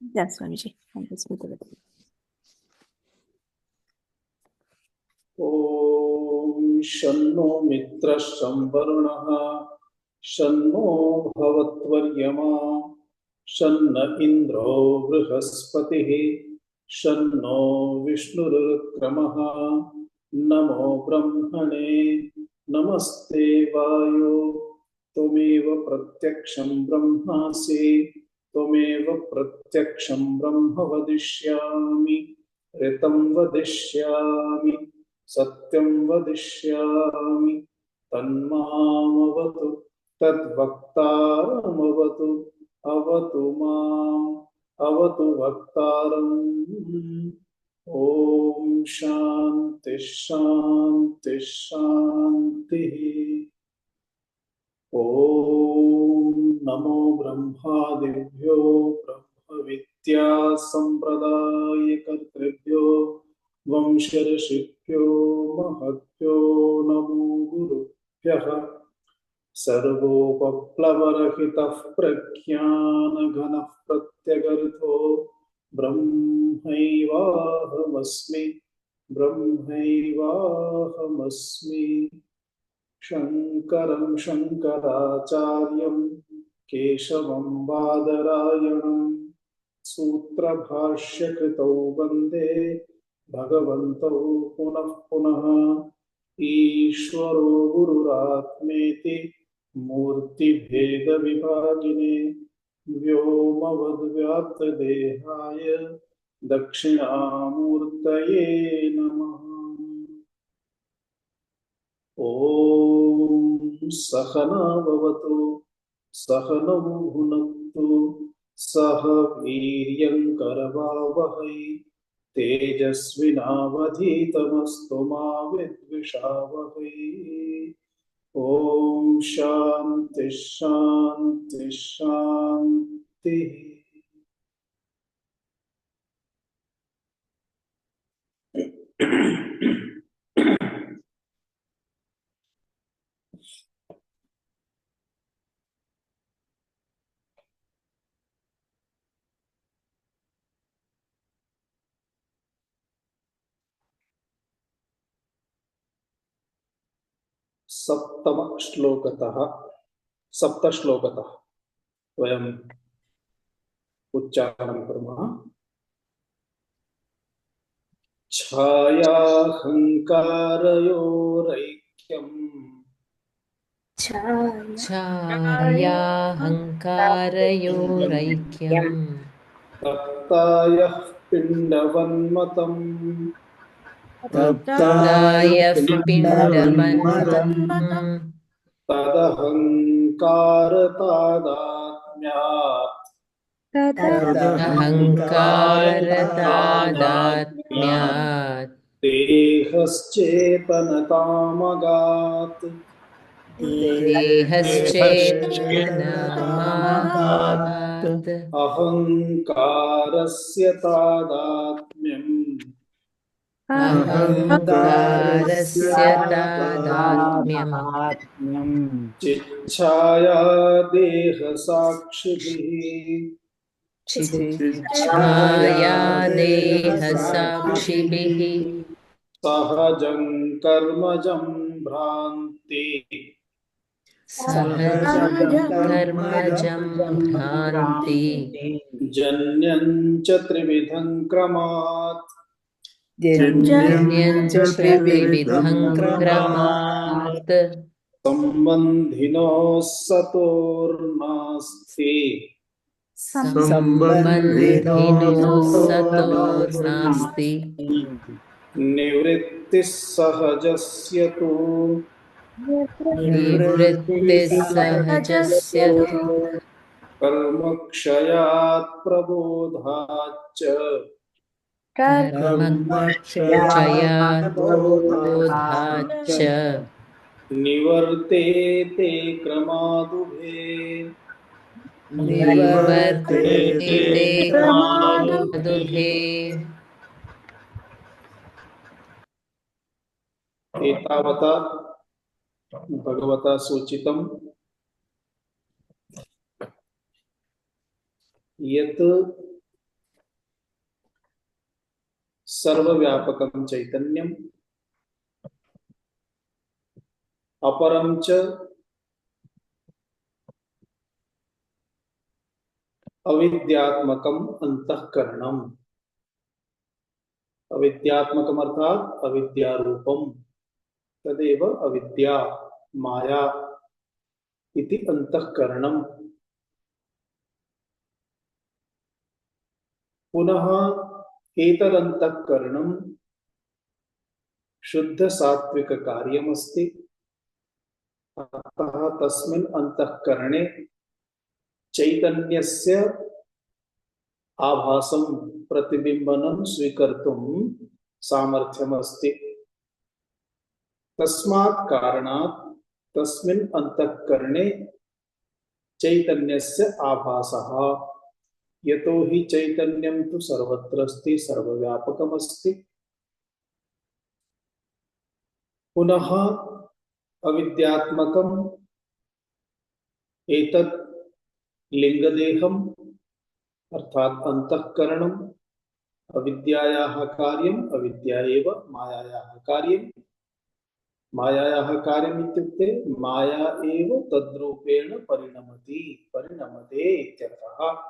Yes, Swamiji. I'm just with it. ॐ शन्नो मित्रः शं वरुणः शन्नो भवत्वर्यमा शन्न इन्द्रो बृहस्पतिः शन्नो विष्णुरुक्रमः नमो ब्रह्मणे नमस्ते वायो त्वमेव प्रत्यक्षं ब्रह्मासि त्वमेव प्रत्यक्षं ब्रह्म वदिष्यामि ऋतं वदिष्यामि सत्यं वदिष्यामि तन्मामवतु तद्वक्तारमवतु अवतु माम् अवतु वक्तारम् ॐ शान्ति शान्ति शान्तिः। ॐ नमो ब्रह्मादिभ्यो ब्रह्मविद्या सम्प्रदायकर्तृभ्यो वंशऋषिभ्यो महद्भ्यो नमो गुरुभ्यः। सर्वोपप्लवरहितः प्रज्ञानघनः प्रत्यगर्तो ब्रह्मैवाहमस्मि ब्रह्मैवाहमस्मि। शङ्करं शङ्कराचार्यं केशवं बादरायणं सूत्रभाष्यकृतौ वन्दे भगवन्तौ पुनः पुनः। ईश्वरो गुरुरात्मेति मूर्तिभेदविभागिने व्योमवद्व्याप्तदेहाय दक्षिणामूर्तये नमः। ॐ सहना भवतु सहनौ भुनक्तु सह वीर्यङ्करवावहै तेजस्विनावधीतमस्तु मा विद्विषावहै। ॐ शान्ति शान्ति शान्तिः। सप्तश्लोकतः वयम् उच्चारणं कुर्मः। छायाहङ्कारयोरैक्यम् छायाहङ्कारयोरैक्यम् तप्तायः पिण्डवन्मतम् तप्तायः पिण्डवन्मतम् तदहङ्कारतादात्म्यात् देहश्चेतनतामगात् अहङ्कारस्य तादात्म्यम् चिच्छाया देहसाक्षिभिः सहजं कर्मजं भ्रान्ति जन्यं च त्रिविधं क्रमात् सम्बन्धिनोः सतोर्नास्ति निवृत्तिः सहजस्य तु कर्मक्षयात् प्रबोधाच्च निवर्तेते क्रमादुभे एतावता भगवता सूचितम् यत् सर्वव्यापकं चैतन्यम् अपरं च अविद्यात्मकम् अंतःकरणम्। अविद्यात्मकम् अर्थात अविद्यारूपम्, तदेव अविद्या माया इति अंतःकरणम्। पुनः एतदन्तःकरणम् शुद्ध सात्विक कार्यमस्ति। अतः तस्मिन् अंतःकरणे चैतन्यस्य आभासं प्रतिबिंबनं स्वीकर्तुं सामर्थ्यमस्ति। तस्मात् कारणात् तस्मिन् अंतःकरणे चैतन्यस्य आभासः, यतो हि चैतन्यं तु सर्वत्र अस्ति, सर्वव्यापकमस्ति। पुनः अविद्यात्मकम् एतत् लिंगदेहम् अर्थात अंतःकरणम् अविद्यायाः कार्यम्, अविद्या एव मायायाः कार्यम्। मायायाः कार्यम् इत्युक्ते माया एव तद्रूपेण परिणमते इत्यर्थः।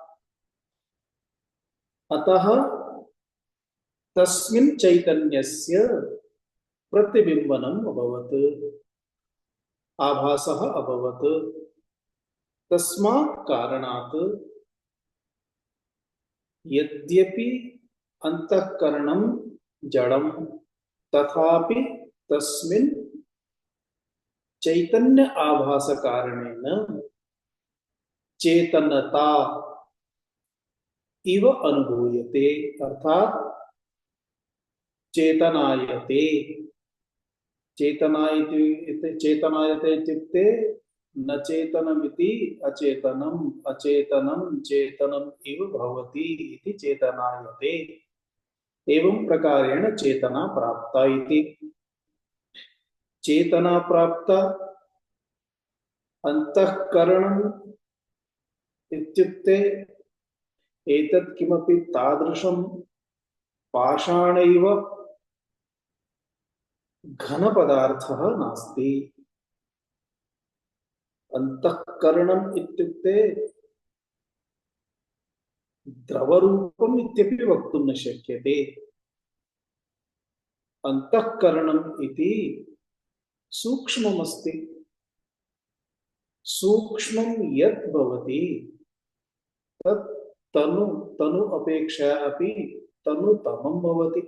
अतः तस्मिन् चैतन्यस्य प्रतिबिंबनम् अभवत्, आभासः अभवत्। तस्मात् कारणात् यद्यपि अंतःकरणं जडं तथापि तस्मिन् चैतन्य आभास कारणेन चेतनता इव अनुभूयते, अर्थात चेतनायते। चेतनायते इत्युक्ते न चेतनमिति अचेतनम्, अचेतनं चेतनम् इव भवति इति चेतनायते। एवं प्रकारेण चेतना प्राप्ता इति। चेतना प्राप्ता अंतःकरणम् इत्युक्ते एतत् किमपि तादृशं पाषाणैव घनपदार्थः नास्ति। अंतःकरणम् इत्युक्ते द्रवरूपम् इत्यपि वक्तुं न शक्यते। अंतःकरणम् इति सूक्ष्ममस्ति। सूक्ष्मं यत् भवति तत् तनु अपेक्षया अपि तनुतमं भवति।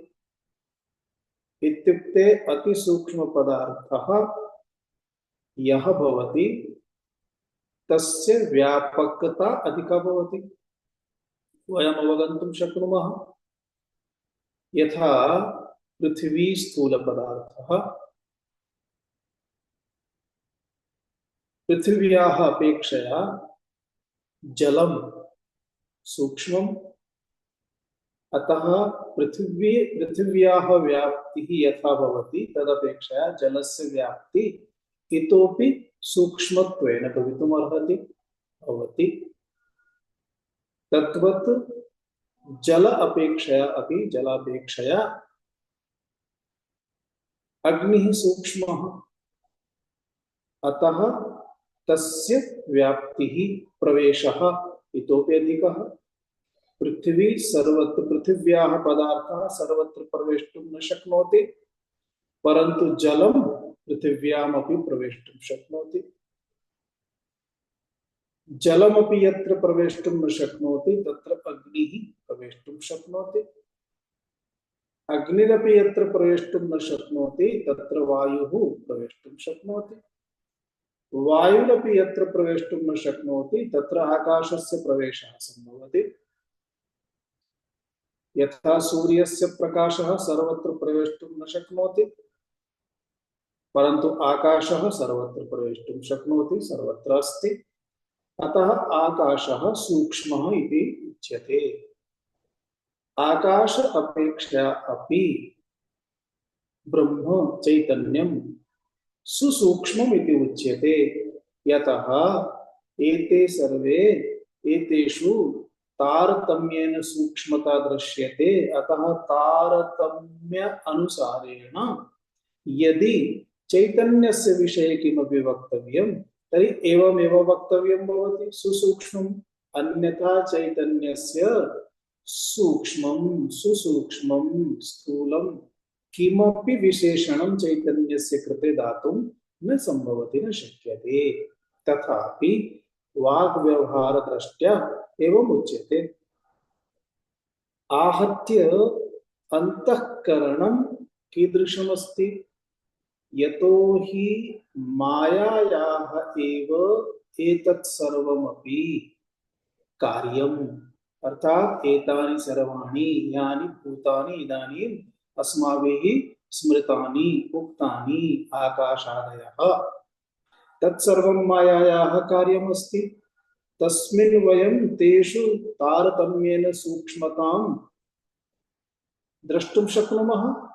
इत्युक्ते अतिसूक्ष्म पदार्थः यः भवति तस्य व्यापकता अधिका भवति। वयम् अवगन्तुं शक्नुमः। यथा पृथिवी स्थूलपदार्थः पृथिव्याः अपेक्षया जलं सूक्ष्मम्। अतः पृथिव्याः व्याप्तिः यथा भवति तदपेक्षया जलस्य व्याप्ति इतोपि सूक्ष्मत्वेन भवितुमर्हति भवति। तद्वत् जल अपेक्षया अपि जलापेक्षया अग्निः सूक्ष्मः। अतः तस्य व्याप्तिः प्रवेशः इतोपि अधिकः। पृथिव्याः पदार्थः सर्वत्र प्रवेष्टुं न शक्नोति, परन्तु जलं पृथिव्यामपि प्रवेष्टुं शक्नोति। जलमपि यत्र प्रवेष्टुं न शक्नोति तत्र अग्निः प्रवेष्टुं शक्नोति। अग्निरपि यत्र प्रवेष्टुं न शक्नोति तत्र वायुः प्रवेष्टुं शक्नोति। वायुरपि यत्र प्रवेष्टुं न शक्नोति तत्र आकाशस्य प्रवेशः सम्भवति। यथा सूर्यस्य प्रकाशः सर्वत्र प्रवेष्टुं न शक्नोति, परन्तु आकाशः सर्वत्र प्रवेष्टुं शक्नोति, सर्वत्र अस्ति। अतः आकाशः सूक्ष्मः इति उच्यते। आकाश अपेक्षया अपि ब्रह्म चैतन्यं सुसूक्ष्मम् इति उच्यते। यतः एते सर्वे एतेषु तारतम्येन सूक्ष्मता दृश्यते, अतः तारतम्य अनुसारेण यदि चैतन्यस्य विषये किमपि वक्तव्यं तर्हि एवमेव वक्तव्यं भवति सुसूक्ष्मम्, अन्यथा चैतन्यस्य सूक्ष्मं सुसूक्ष्मं स्थूलं किमपि विशेषणं चैतन्यस्य कृते दातुं न संभवति, न शक्यते। तथापि वाग्व्यवहार दृष्ट्या एवं उच्यते। आहत्य अंतःकरणं कीदृशमस्ति? यतो हि मायायाः एव एतत् सर्वमपि कार्यम्, अर्थात एतानि सर्वाणि यानि भूतानि इदानीम् अस्माभिः स्मृतानि उक्तानि आकाशादयः तत्सर्वं मायायाः कार्यमस्ति। तस्मिन् वयं तेषु तारतम्येन सूक्ष्मतां द्रष्टुं शक्नुमः।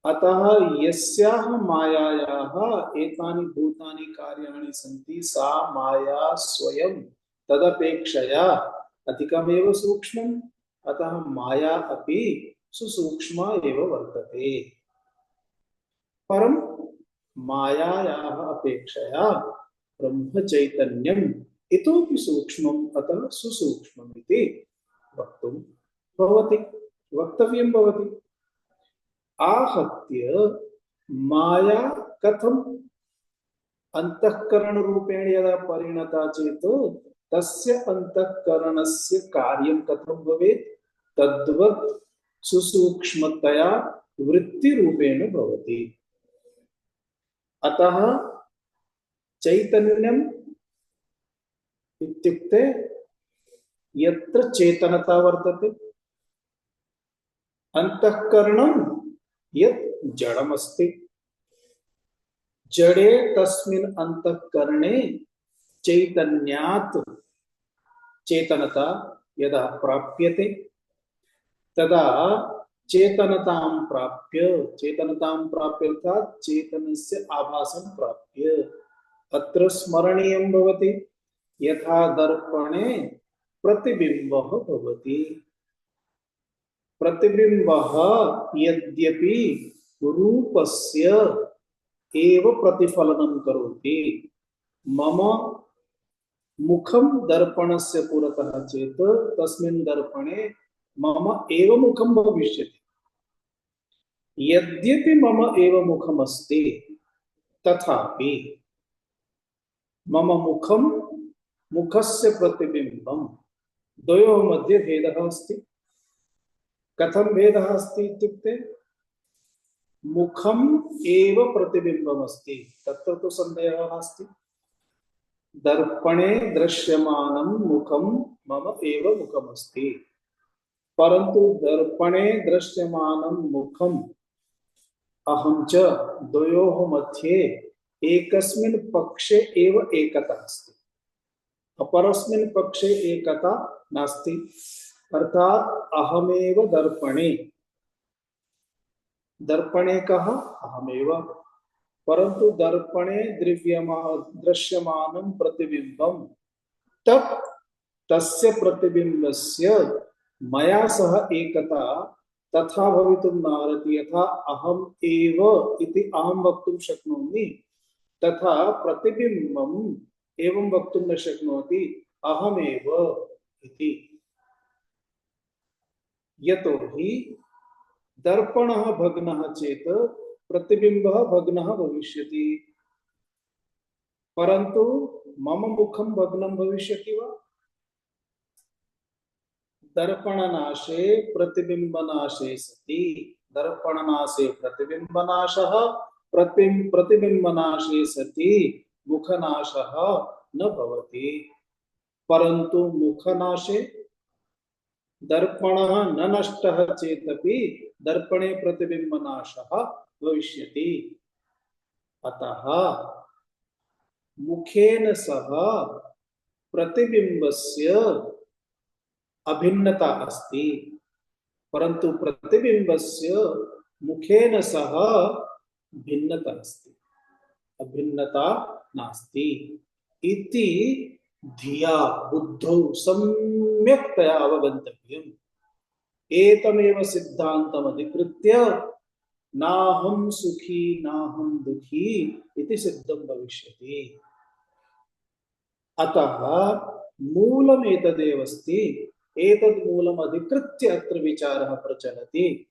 अतः यस्याः मायायाः एतानि भूतानि कार्याणि सन्ति सा माया स्वयं तदपेक्षया अधिकमेव सूक्ष्मम्, अतः माया अपि सुसूक्ष्मा एव वर्तते। परं मायायाः अपेक्षया ब्रह्म चैतन्यम् इतोपि सूक्ष्मम्, अतः सुसूक्ष्मम् इति वक्तुं भवति, वक्तव्यं भवति। आहत्य माया कथम् अंतःकरण रूपेण यदा परिणता चेत् तस्य अंतःकरणस्य कार्यं कथं भवेत्? तद्वत् सुसूक्ष्मतया वृत्तिरूपेण भवति। अतः चैतन्यम् इत्युक्ते यत्र चेतनता वर्तते, अंतःकरणं यत् जडमस्ति, जडे तस्मिन् अंतःकरणे चैतन्यात् चेतनता यदा प्राप्यते तदा चेतनतां प्राप्य अर्थात् चेतनस्य आभासं प्राप्य अत्र स्मरणीयं भवति यथा दर्पणे प्रतिबिम्बः भवति। प्रतिबिम्बः यद्यपि रूपस्य एव प्रतिफलनं करोति, मम मुखं दर्पणस्य पुरतः चेत् तस्मिन् दर्पणे मम एव मुखं भविष्यति। यद्यपि मम एव मुखमस्ति तथापि मम मुखं मुखस्य प्रतिबिम्बं, द्वयोः मध्ये भेदः अस्ति। कथं भेदः अस्ति इत्युक्ते मुखम् एव प्रतिबिम्बमस्ति, तत्र तु सन्देहः नास्ति। दर्पणे दृश्यमानं मुखं मम एव मुखमस्ति, परन्तु दर्पणे दृश्यमानं मुखम् अहं च द्वयोः मध्ये एकस्मिन् पक्षे एव एकता अस्ति, अपरस्मिन् पक्षे एकता नास्ति। अर्थात अहमेव दर्पणे, दर्पणे कः? अहमेव, परंतु दर्पणे दृश्यमानं प्रतिबिंबं तत् तस्य प्रतिबिंबस्य मया सह एकता तथा भवितुं नार्हति। यथा अहम् एव इति अहं वक्तुं शक्नोमि, तथा प्रतिबिंबम् एवं वक्तुं न शक्नोति अहमेव इति। यतो हि दर्पणः भग्नः चेत् प्रतिबिंबः भग्नः भविष्यति, परन्तु मम मुखं भग्नं भविष्यति वा? दर्पणनाशे प्रतिबिंबनाशे सति, दर्पणनाशे प्रतिबिंबनाशः, प्रतिबिंबनाशे सति मुखनाशः न भवति। परन्तु मुखनाशे दर्पणः न नष्टः चेदपि दर्पणे प्रतिबिंबनाशः भविष्यति। अतः मुखेन सह प्रतिबिंबस्य अभिन्नता अस्ति, परन्तु प्रतिबिंबस्य मुखेन सह भिन्नता अस्ति, अभिन्नता नास्ति इति धिया बुद्धौ सम्यक् सम्यक्तया अवगन्तव्यम्। एतमेव सिद्धान्तमधिकृत्य नाहं सुखी नाहं दुखी इति सिद्धं भविष्यति। अतः मूलमेतदेव अस्ति। एतद् मूलम् अधिकृत्य अत्र विचारः प्रचलति।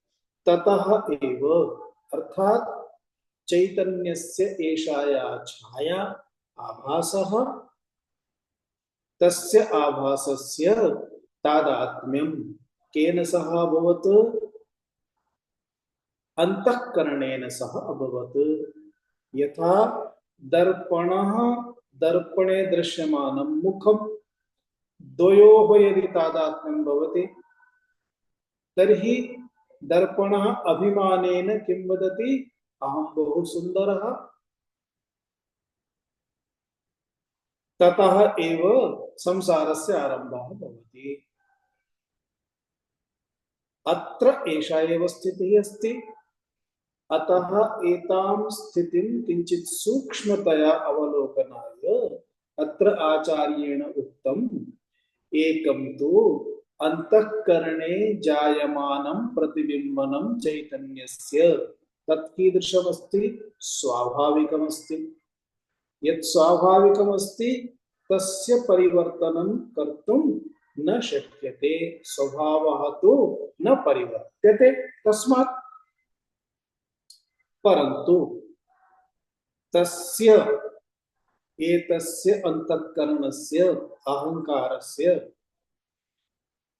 ततः एव अर्थात् चैतन्यस्य एषा या छाया आभासः, तस्य आभासस्य तादात्म्यं केन सह अभवत्? अंतःकरणेन सह अभवत्। यथा दर्पणः दर्पणे दृश्यमानं मुखं द्वयोः यदि तादात्म्यं भवति तर्हि दर्पणः अभिमानेन किं वदति? अहं बहु सुन्दरः। ततः एव संसारस्य आरम्भः भवति। अत्र एषा एव स्थितिः अस्ति। अतः एतां स्थितिं किञ्चित् सूक्ष्मतया अवलोकनाय अत्र आचार्येण उक्तम्। एकं तु अंतःकरणे जायमानं प्रतिबिम्बनं चैतन्यस्य तत् कीदृशमस्ति? स्वाभाविकमस्ति। यत् स्वाभाविकमस्ति तस्य परिवर्तनं कर्तुं न शक्यते। स्वभावः तु न परिवर्त्यते। तस्मात् परन्तु तस्य एतस्य अंतःकरणस्य अहंकारस्य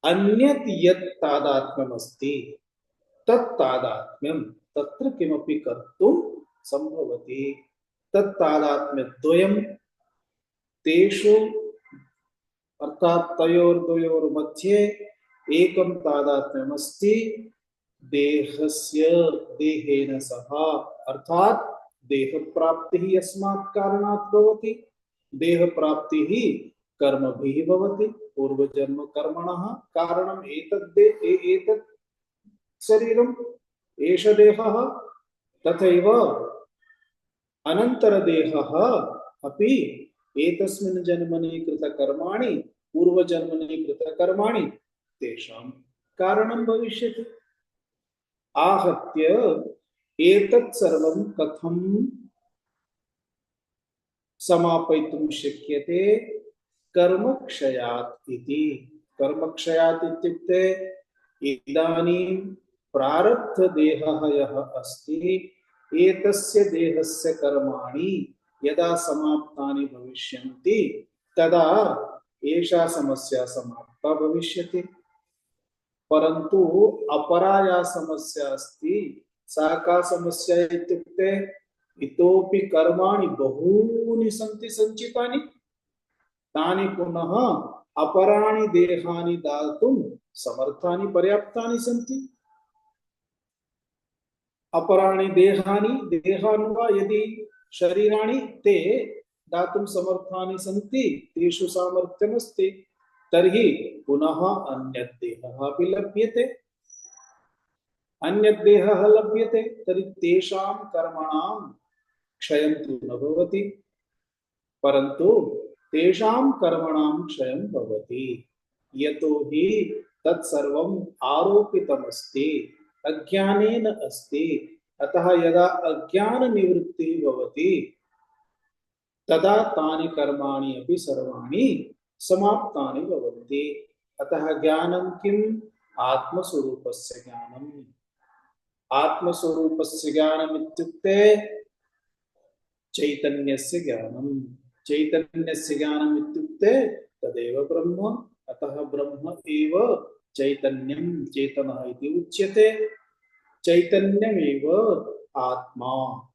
अन्यत् यत् तादात्म्यमस्ति तत् तादात्म्यं तत्र किमपि कर्तुं संभवति। तत् तादात्म्यद्वयं तेषु अर्थात् तयोर्द्वयोर्मध्ये एकं तादात्म्यमस्ति देहस्य देहेन सह। अर्थात् देह प्राप्तिः यस्मात् कारणात् भवति। देह प्राप्तिः कर्मभिः भवति। पूर्वजन्म कर्मणः कारणम् एतत् शरीरम् एष देहः। तथैव अनन्तरदेहः अपि एतस्मिन् जन्मनि कृतकर्माणि पूर्वजन्मनि कृतकर्माणि तेषां कारणं भविष्यति। आहत्य एतत् सर्वं कथं समापयितुं शक्यते? कर्मक्षयात् इति। कर्मक्षयात् इत्युक्ते इदानीं प्रारब्धदेहः यः अस्ति एतस्य देहस्य कर्माणि यदा समाप्तानि भविष्यन्ति तदा एषा समस्या समाप्ता भविष्यति। परन्तु अपरा या समस्या अस्ति सा का समस्या इत्युक्ते इतोपि कर्माणि बहूनि सन्ति सञ्चितानि। तानि पुनः अपराणि देहानि दातुं समर्थानि पर्याप्तानि सन्ति। अपराणि देहानि वा यदि शरीराणि ते दातुं समर्थानि सन्ति, तेषु सामर्थ्यमस्ति, तर्हि पुनः अन्यत् देहः अपि लभ्यते। अन्यत् देहः लभ्यते तर्हि तेषां कर्मणां क्षयं तु न भवति, परन्तु तेषां कर्मणां क्षयं भवति। यतोहि तत्सर्वम् आरोपितमस्ति, अज्ञानेन अस्ति। अतः यदा अज्ञाननिवृत्तिः भवति तदा तानि कर्माणि अपि सर्वाणि समाप्तानि भवन्ति। अतः ज्ञानं किम्? आत्मस्वरूपस्य ज्ञानम्। आत्मस्वरूपस्य ज्ञानम् इत्युक्ते चैतन्यस्य ज्ञानम्। चैतन्यस्य ज्ञानम् इत्युक्ते तदेव ब्रह्म। अतः ब्रह्म एव चैतन्यं चेतनः इति उच्यते। चैतन्यमेव आत्मा।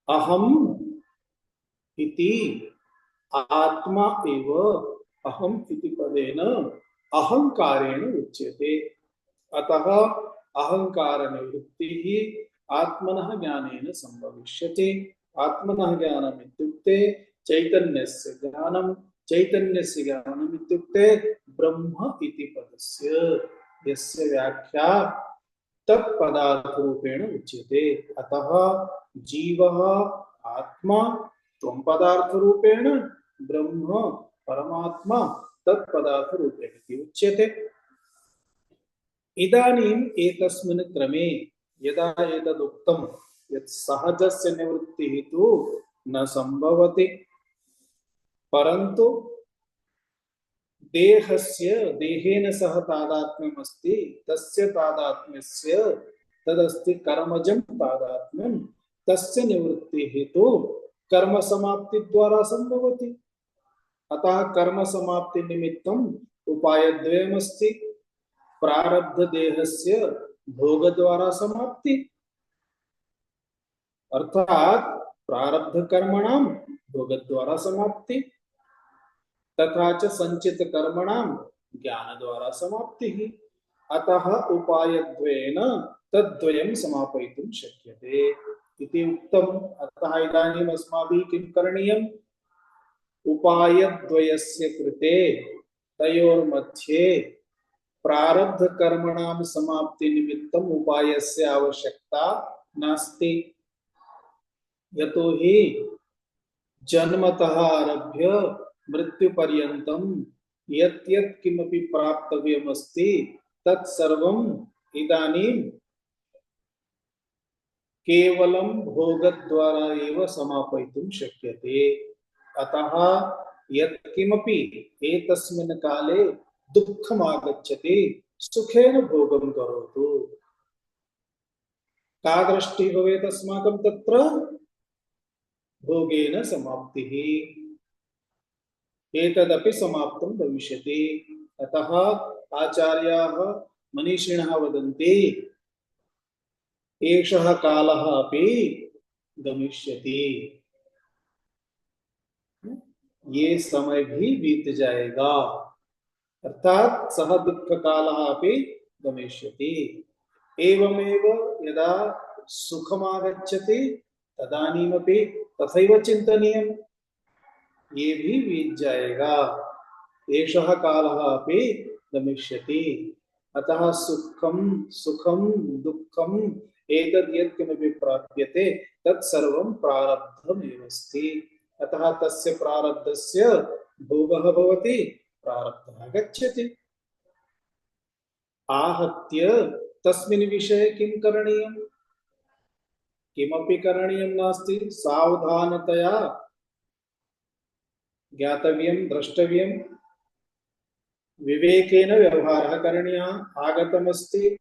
अहम् इति आत्मा एव अहम् इति पदेन अहंकारेण उच्यते। अतः अहंकार निवृत्तिः आत्मनः ज्ञानेन संभविष्यति। आत्मनः ज्ञानम् इत्युक्ते चैतन्यस्य ज्ञानम्। चैतन्यस्य ज्ञानम् इत्युक्ते ब्रह्म इति पदस्य यस्य व्याख्या तत्पदार्थरूपेण उच्यते। अतः जीवः आत्मा त्वं पदार्थरूपेण, ब्रह्म परमात्मा तत्पदार्थरूपेण इति उच्यते। इदानीम् एतस्मिन् क्रमे यदा एतदुक्तं यत् सहजस्य निवृत्तिः तु न संभवति, परन्तु देहेन सह तादात्म्यम् अस्ति, तस्य तादात्म्यस्य तदस्ति कर्मजं तादात्म्यं, तस्य निवृत्तिः तु कर्म समाप्ति द्वारा संभवति। अतः कर्म समाप्ति निमित्तम् उपायद्वयमस्ति। प्रारब्ध देहस्य भोग द्वारा समाप्ति, अर्थात प्रारब्ध कर्मणां भोग द्वारा समाप्ति, तथा च संचित कर्मणां ज्ञान द्वारा समाप्तिः। अतः उपायद्वयेन तद्वयं समापयितुं शक्यते इति उक्तम्। अतः इदानीम् अस्माभिः किं करणीयम्? उपायद्वयस्य कृते तयोर्मध्ये प्रारब्ध कर्मणां समाप्ति निमित्तम् उपायस्य आवश्यकता नास्ति। यतो हि जन्मतः आरभ्य मृत्युपर्यन्तं यत् यत् किमपि प्राप्तव्यमस्ति तत्सर्वम् इदानीं केवलं भोगद्वारा एव समापयितुं शक्यते। अतः यत् किमपि एतस्मिन् काले दुःखम् आगच्छति, सुखेन भोगं करोतु। का दृष्टिः भवेत् अस्माकं तत्र? भोगेन समाप्तिः, एतदपि समाप्तं भविष्यति। अतः आचार्याः मनीषिणः वदन्ति एषः कालः अपि गमिष्यति, ये समय भी बीत जाएगा, अर्थात सह दुःख कालः अपि गमिष्यति। एवमेव यदा सुखमागच्छति तदानीमपि तथैव चिन्तनीयम्, ये भी बीत जाएगा, एषः कालः अपि गमिष्यति। अतः सुखं सुखं दुःखम् एतद् यत् किमपि प्राप्यते तत्सर्वं प्रारब्धमेव अस्ति। अतः तस्य प्रारब्धस्य भोगः भवति, प्रारब्धः गच्छति। आहत्य तस्मिन् विषये किं करणीयम्? किमपि करणीयं नास्ति, सावधानतया ज्ञातव्यं, द्रष्टव्यं, विवेकेन व्यवहारः करणीयः। आगतमस्ति,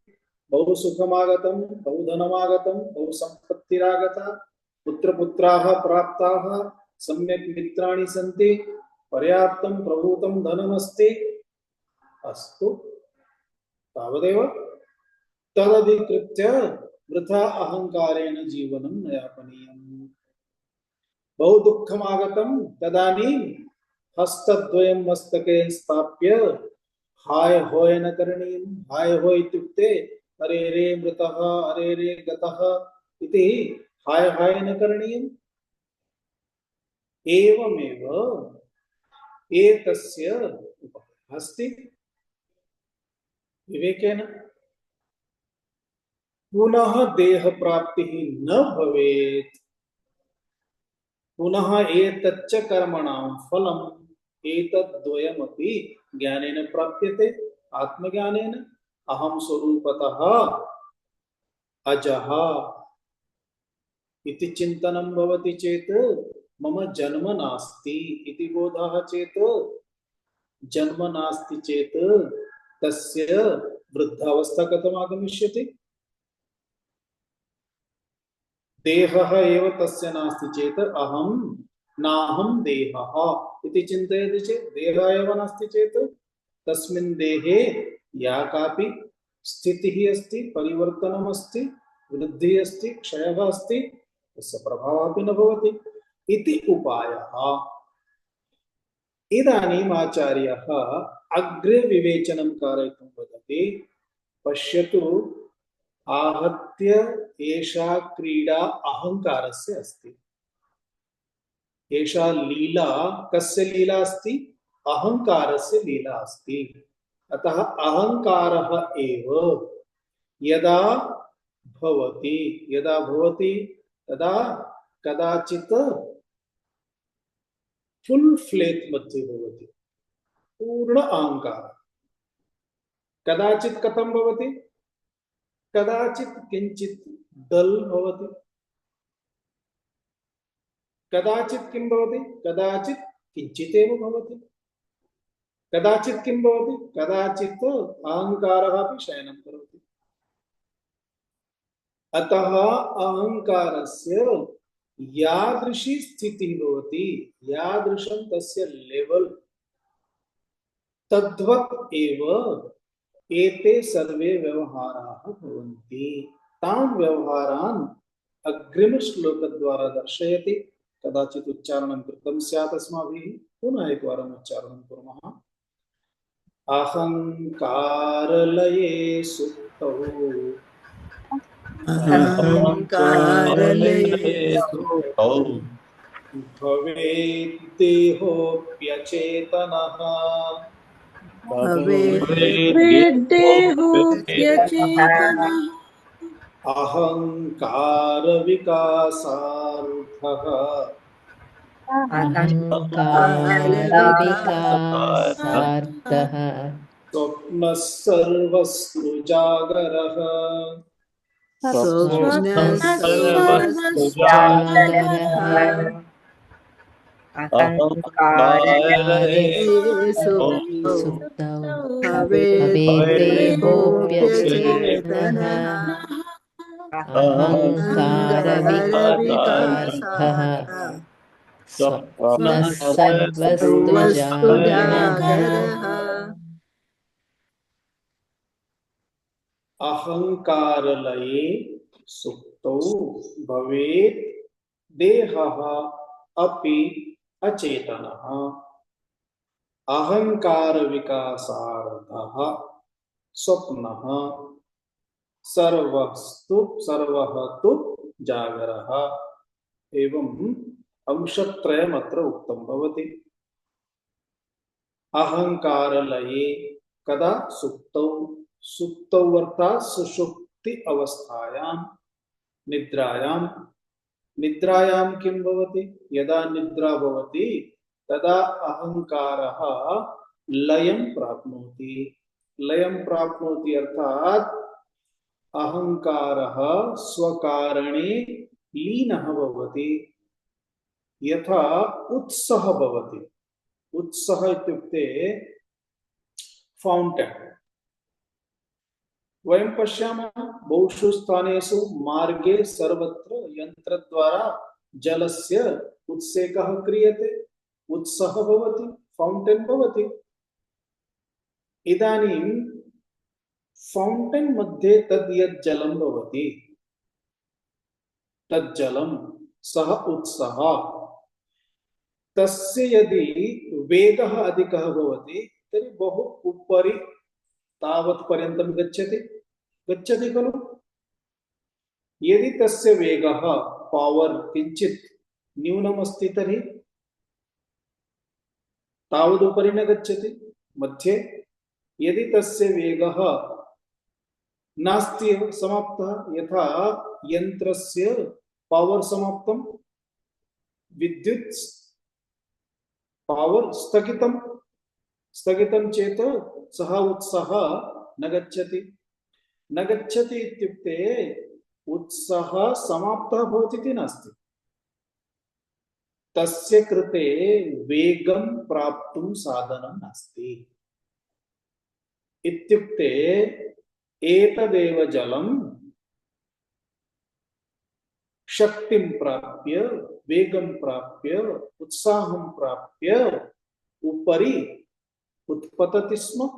बहु सुखमागतं, बहु धनमागतं, बहु सम्पत्तिरागता, पुत्रपुत्राः प्राप्ताः, सम्यक् मित्राणि सन्ति, पर्याप्तं प्रभूतं धनमस्ति, अस्तु तावदेव। तदधिकृत्य वृथा अहंकारेण जीवनं न यापनीयम्। बहु दुःखमागतं, तदानीं हस्तद्वयं मस्तके स्थाप्य हाय होय न करणीयम्। हाय होय इत्युक्ते अरे रे मृतः, अरे रे गतः इति हाय हाय न करणीयम्। एवमेव एतस्य उपायः अस्ति विवेकेन। पुनः देह प्राप्तिः न भवेत्, पुनः एतच्च कर्मणां फलम् एतद्द्वयमपि ज्ञानेन प्राप्यते, आत्मज्ञानेन। अहं स्वरूपतः अजः इति चिन्तनं भवति चेत् मम जन्म नास्ति इति बोधः चेत्, जन्म नास्ति चेत् तस्य वृद्धावस्था कथम् आगमिष्यति? देहः एव तस्य नास्ति चेत् अहं नाहं देहः इति चिन्तयति चेत्, देहः एव नास्ति चेत् तस्मिन् देहे या कापि स्थितिः अस्ति, परिवर्तनम् अस्ति, वृद्धिः अस्ति, क्षयः अस्ति, तस्य प्रभावः अपि न भवति इति उपायः। इदानीम् आचार्यः अग्रे विवेचनं कारयितुं वदति। पश्यतु, आहत्य एषा क्रीडा अहंकारस्य अस्ति। एषा लीला कस्य लीला अस्ति? अहंकारस्य लीला अस्ति। अतः अहंकारः एव यदा भवति तदा कदाचित् फुल फ्लेत मध्ये भवति, पूर्ण अहंकार। कदाचित् कथं भवति, कदाचित् किंचित् डल भवति, कदाचित् किं भवति, कदाचित् किंचितेव भवति, कदाचित् किं भवति, कदाचित् अहंकारः अपि शयनं करोति। अतः अहंकारस्य यादृशी स्थितिः भवति, यादृशं तस्य लेवल, तद्वत् एव एते सर्वे व्यवहाराः भवन्ति। तान् व्यवहारान् अग्रिम श्लोक द्वारा दर्शयति। कदाचित् उच्चारणं कृतं स्यात् अस्माभिः, पुनः एकवारम् उच्चारणं कुर्मः। अहंकारलये सुप्तौ अहङ्कारलये भवेत् देहोऽप्यचेतनः वेद्देहोऽप्यचेतनः अहंकार विकासार्थः अहङ्कारविकासार्थः स्वप्नः सर्वस्तु जागरः स्वप्नः सर्वस्तु जागरः अहङ्कारे सुप्तौ भवेद्देहोऽप्यचेतनः अहङ्कारविकासार्थः स्वप्नः सर्वस्तु जागरः। अहंकारलये सुप्तौ भवेत् देहः अपि अचेतनः अहंकार विकासार्थः स्वप्नः सर्वः तु जागरः। एवं अंशत्रयम् अत्र उक्तं भवति। अहंकारलये कदा सुप्तौ, सुप्तौ अर्थात् सुषुप्ति अवस्थायां, निद्रायां। निद्रायां किं भवति, यदा निद्रा भवति तदा अहंकारः लयं प्राप्नोति। लयं प्राप्नोति अर्थात् अहंकारः स्वकारणे लीनः भवति। यथा उत्सः भवति, उत्सः इत्युक्ते फाउंटेन। वयं पश्यामः बहुषु स्थानेषु मार्गे सर्वत्र यन्त्रद्वारा जलस्य उत्सेकः क्रियते, उत्सः भवति, फाउंटेन भवति। इदानीं फाउंटेन मध्ये तद् यत् जलं भवति, तद् जलं सः उत्सः, तस्य यदि वेगः अधिकः भवति तर्हि बहु उपरि तावत् पर्यन्तं गच्छति खलु। यदि तस्य वेगः पावर किंचित् न्यूनमस्ति तर्हि तावदुपरि न गच्छति, मध्ये। यदि तस्य वेगः नास्ति एव, समाप्तः, यथा यन्त्रस्य पावर समाप्तं, विद्युत् पावर स्थगितं चेत् सः उत्सः न गच्छति। न गच्छति इत्युक्ते उत्सः समाप्तः भवति इति नास्ति, तस्य कृते वेगं प्राप्तुं साधनं नास्ति। इत्युक्ते एतदेव जलं शक्तिं प्राप्य, वेगं प्राप्य, उत्साहं प्राप्य उपरि उत्पतति स्म।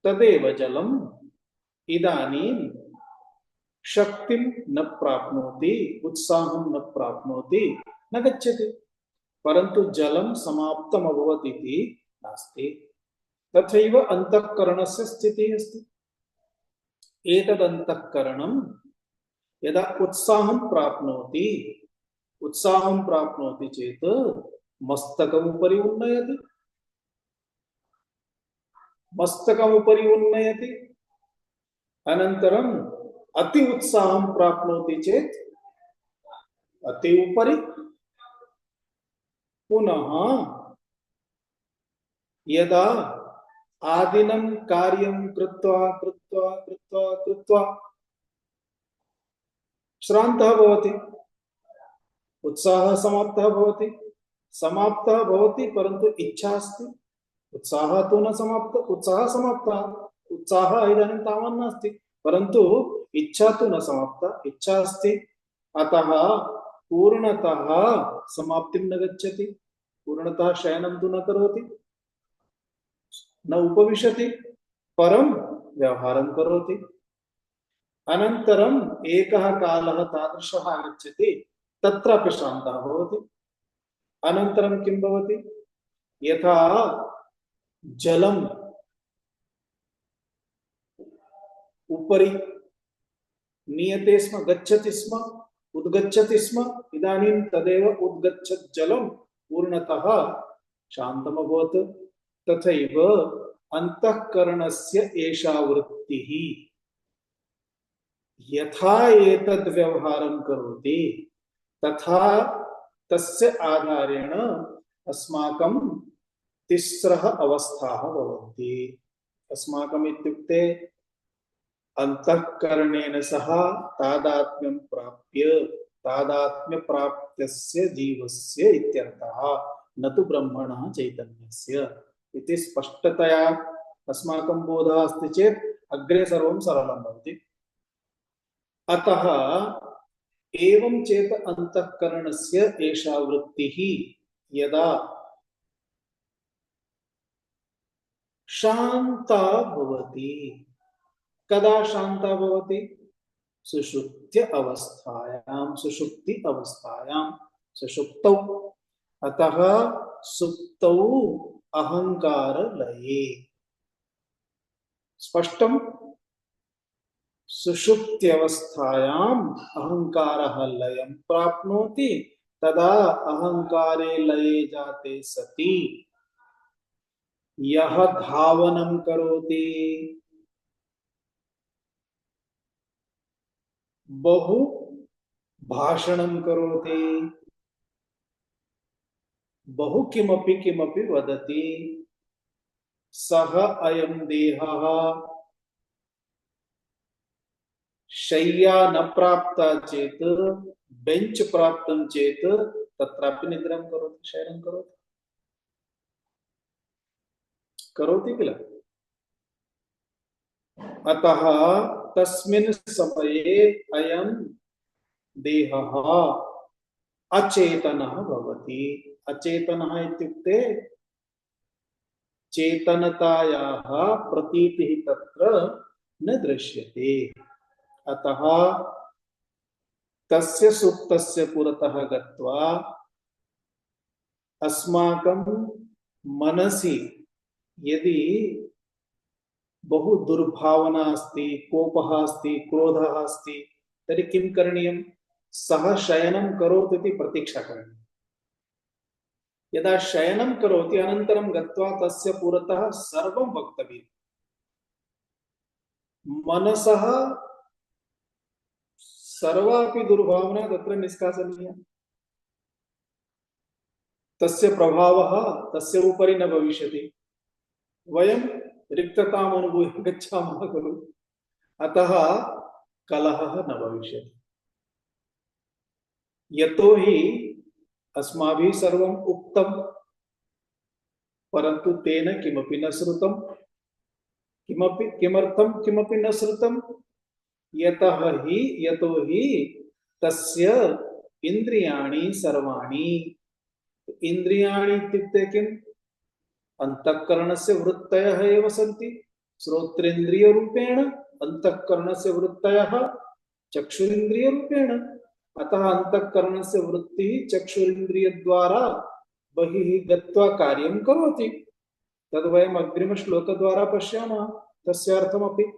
तदेव जलम् इदानीं शक्तिं न प्राप्नोति, उत्साहं न प्राप्नोति, न गच्छति। परन्तु जलं समाप्तम् अभवत् इति नास्ति। तथैव अंतःकरणस्य स्थितिः अस्ति। एतद् अंतःकरणं यदा उत्साहं प्राप्नोति चेत् मस्तकमुपरि उन्नयति, अनन्तरम् अति उत्साहं प्राप्नोति चेत् अति उपरि, पुनः यदा आदिनं कार्यं कृत्वा कृत्वा कृत्वा कृत्वा श्रान्तः भवति, उत्साहः समाप्तः भवति, परन्तु इच्छा अस्ति, उत्साहः तु न समाप्त, उत्साहः समाप्तः, उत्साहः इदानीं तावत् नास्ति, परन्तु इच्छा तु न समाप्ता, इच्छा अस्ति। अतः पूर्णतः समाप्तिं न गच्छति, पूर्णतः शयनं तु न करोति, न उपविशति, परं व्यवहारं करोति। अनन्तरम् एकः कालः तादृशः आगच्छति, तत्रापि श्रान्तः भवति। अनन्तरं किं भवति? यथा जलम् उपरि नीयते स्म, गच्छति स्म, उद्गच्छति स्म, इदानीं तदेव उद्गच्छत् जलं पूर्णतः शान्तमभवत्। तथैव अन्तःकरणस्य एषा वृत्तिः यथा एतद् व्यवहारं करोति, तथा तस्य आधारेण अस्माकं तिस्रः अवस्थाः भवन्ति। अस्माकम् इत्युक्ते अंतःकरणेन सह तादात्म्यं प्राप्य तादात्म्यप्राप्तस्य जीवस्य इत्यर्थः, न तु ब्रह्मणः चैतन्यस्य इति स्पष्टतया अस्माकं बोधः अस्ति चेत् अग्रे सर्वं सरलं भवति। अतः एवं चेत अंतःकरणस्य एषा वृत्तिः यदा शान्ता भवति, कदा शांता भवति? सुषुप्त्य अवस्थायां, सुषुप्ति अवस्थायां, सुषुप्तौ। अतः सुप्तौ अहंकार लये। स्पष्टं? सुषुप्त्यवस्थायां अहंकारः लयं प्राप्नोति, तदा अहंकारे लये जाते सति यः धावनं करोति, बहु भाषणं करोति, बहु किमपि किमपि वदति, सः अयं देहः शय्या न प्राप्ता चेत्, बेंच प्राप्तं चेत् तत्रापि निद्रां करोति, शयनं करोति, करोति किल? अतः तस्मिन् समये अयं देहः अचेतनः भवति। अचेतनः इत्युक्ते चेतनतायाः प्रतीतिः तत्र न दृश्यते। अतः तस्य सुप्तस्य पुरतः गत्वा अस्माकं मनसि यदि बहु दुर्भावना अस्ति, कोपः अस्ति, क्रोधः अस्ति, तर्हि किं करणीयं? सः शयनं करोति इति प्रतीक्षा करणीया। यदा शयनं करोति अनन्तरं गत्वा तस्य पुरतः सर्वं वक्तव्यं। मनसः सर्वापि दुर्भावना तत्र निष्कासनीया। तस्य प्रभावः तस्य उपरि न भविष्यति। वयं रिक्तताम् अनुभूय गच्छामः खलु, अतः कलहः न भविष्यति। यतोहि अस्माभिः सर्वम् उक्तं, परन्तु तेन किमपि न श्रुतं। किमर्थं किमपि न श्रुतं? यतोहि तस्य इन्द्रियाणि सर्वाणि, इन्द्रियाणि इत्युक्ते किम्? अंतःकरणस्य वृत्तयः एव सन्ति। श्रोत्रेन्द्रियरूपेण अंतःकरणस्य वृत्तयः चक्षुरिन्द्रियरूपेण। अतः अंतःकरणस्य वृत्तिः चक्षुरिन्द्रियद्वारा बहिः गत्वा कार्यं करोति। तद् वयम् अग्रिमश्लोकद्वारा पश्यामः तस्य अर्थमपि।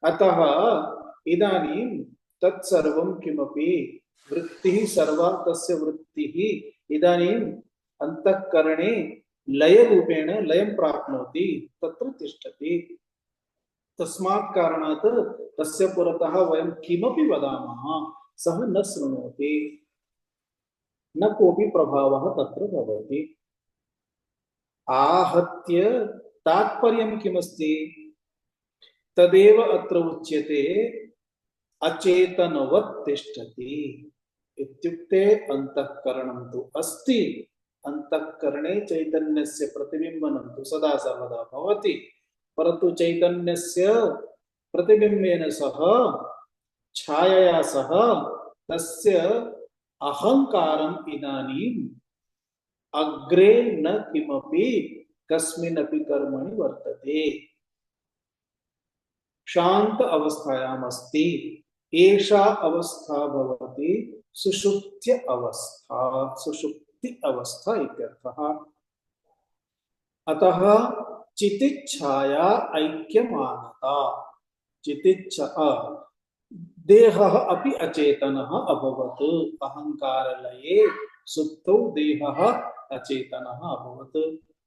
अतः इदानीं तत्सर्वं किमपि वृत्तिः सर्वा तस्य वृत्तिः इदानीम् अंतःकरणे लयरूपेण लयं प्राप्नोति, तत्र तिष्ठति। तस्मात् कारणात् तस्य पुरतः वयं किमपि वदामः सः न शृणोति, न कोऽपि प्रभावः तत्र भवति। आहत्य तात्पर्यं किमस्ति? तदेव अत्र उच्यते अचेतनवत् तिष्ठति इत्युक्ते अंतःकरणं तु अस्ति, अंतःकरणे चैतन्यस्य प्रतिबिंबनं तु सदा सर्वदा भवति, परन्तु चैतन्यस्य प्रतिबिंबेन सह छायया सह तस्य अहंकारम् इदानीम् अग्रे न किमपि कस्मिन्नपि कर्मणि वर्तते, शांत अवस्थायाम् अस्ति। एषा अवस्था भवति सुषुप्त्य अवस्था, सुषुप्ति अवस्था इत्यर्थः। अतः चितिच्छाया ऐक्यमानता, चितिच्छा देहः अपि अचेतनः अभवत्, अहंकारलये सुप्तौ देहः अचेतनः अभवत्।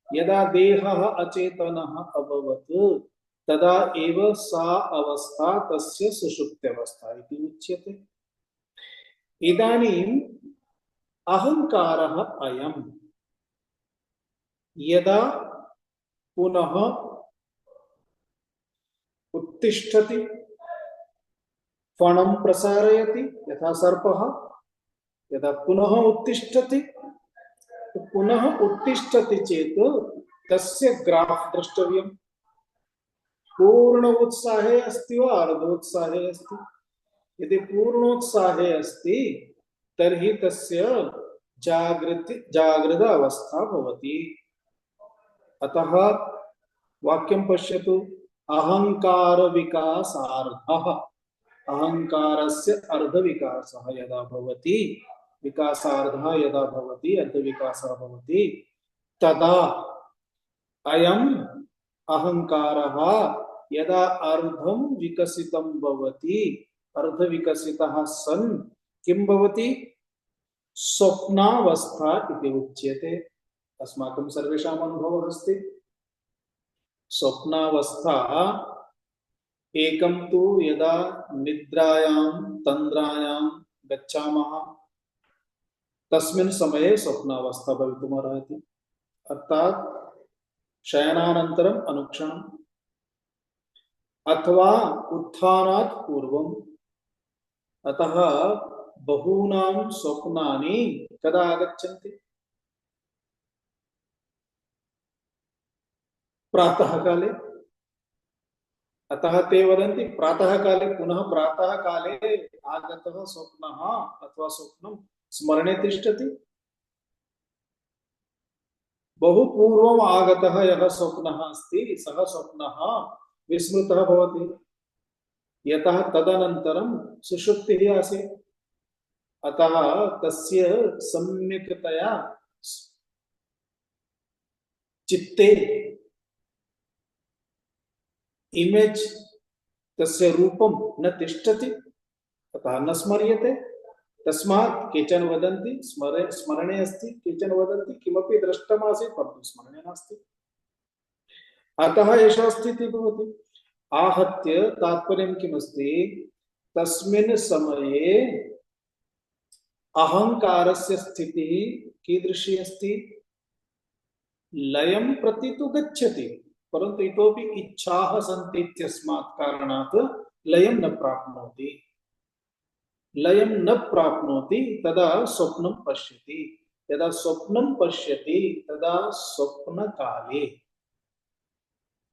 यदा देहः अचेतनः अभवत् तदा एव सा अवस्था तस्य सुषुप्त्यवस्था इति उच्यते। इदानीम् अहंकारः अयम् यदा पुनः उत्तिष्ठति, फणं प्रसारयति यथा सर्पः, यदा पुनः उत्तिष्ठति, तो पुनः उत्तिष्ठति चेत् तस्य ग्राफ द्रष्टव्यम्। पूर्ण उत्साहे अस्ति वा अर्धोत्साहे अस्ति? यदि पूर्णोत्साहे अस्ति तर्हि तस्य जागृत अवस्था भवति। अतः वाक्यं पश्यतु, अहंकार विकासार्धः, अहंकारस्य अर्धविकासः यदा भवति, विकासार्धः यदा भवति, अर्धविकासः भवति, तदा अयम् अहंकारः यदा अर्धं विकसितं भवति, अर्धविकसितः सन् किं भवति? स्वप्नावस्था इति उच्यते। अस्माकं सर्वेषाम् अनुभवः अस्ति। स्वप्नावस्था एकं तु यदा निद्रायां तन्द्रायां गच्छामः तस्मिन् समये स्वप्नावस्था भवितुमर्हति, अर्थात् शयनानन्तरम् अनुक्षणम् अथवा उत्थानात् पूर्वम्। अतः बहूनां स्वप्नानि कदा आगच्छन्ति? प्रातः काले। अतः ते वदन्ति प्रातः काले, पुनः प्रातः काले आगतः स्वप्नः अथवा स्वप्नं स्मरणे तिष्ठति। बहु पूर्वम् आगतः यः स्वप्नः अस्ति सः स्वप्नः विस्मृतः भवति, यतः तदनन्तरं सुषुप्तिः आसीत्। अतः तस्य सम्यक्तया चित्ते इमेज, तस्य रूपं न तिष्ठति, अतः न स्मर्यते। तस्मात् केचन वदन्ति स्मरणे अस्ति, केचन वदन्ति किमपि दृष्टमासीत् परन्तु स्मरणे नास्ति। अतः एषा स्थितिः भवति। आहत्य तात्पर्यं किमस्ति? तस्मिन् समये अहंकारस्य स्थितिः कीदृशी अस्ति? लयं प्रति तु गच्छति, परन्तु इतोपि इच्छाः सन्ति इत्यस्मात् कारणात् लयं न प्राप्नोति। लयं न प्राप्नोति तदा स्वप्नं पश्यति। यदा स्वप्नं पश्यति तदा स्वप्नकाले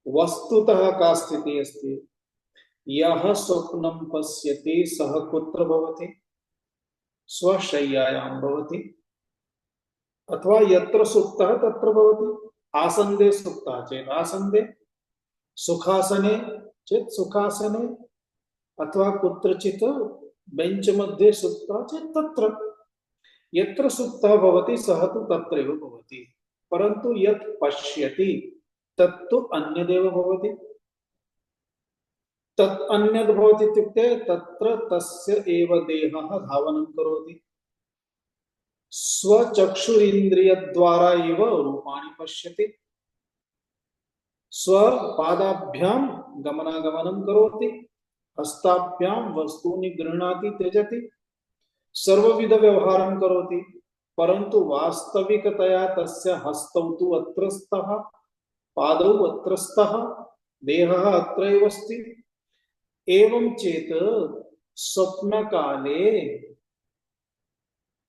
वस्तुतः का स्थितिः अस्ति? यः स्वप्नं पश्यति सः कुत्र भवति? स्वशय्यायां भवति, अथवा यत्र सुप्तः तत्र भवति। आसन्दे सुप्तः चेत् आसन्दे, सुखासने चेत् सुखासने, अथवा कुत्रचित् बेंच मध्ये सुप्तः चेत् तत्र। यत्र सुप्तः भवति सः तु तत्रैव भवति, परन्तु यत् पश्यति तत्तु अन्यदेव भवति। तत् अन्यद् भवति इत्युक्ते तत्र तस्य एव देहः धावनं करोति। स्वचक्षुरिन्द्रियद्वारा एव रूपाणि पश्यति, स्वपादाभ्यां गमनागमनं करोति, हस्ताभ्यां वस्तूनि गृह्णाति त्यजति, सर्वविध व्यवहारं करोति। परंतु वास्तविकतया तस्य हस्तौ तु अत्र स्तः, पादौ अत्र स्तः, देहः अत्रैव अस्ति। एवं चेत् स्वप्नकाले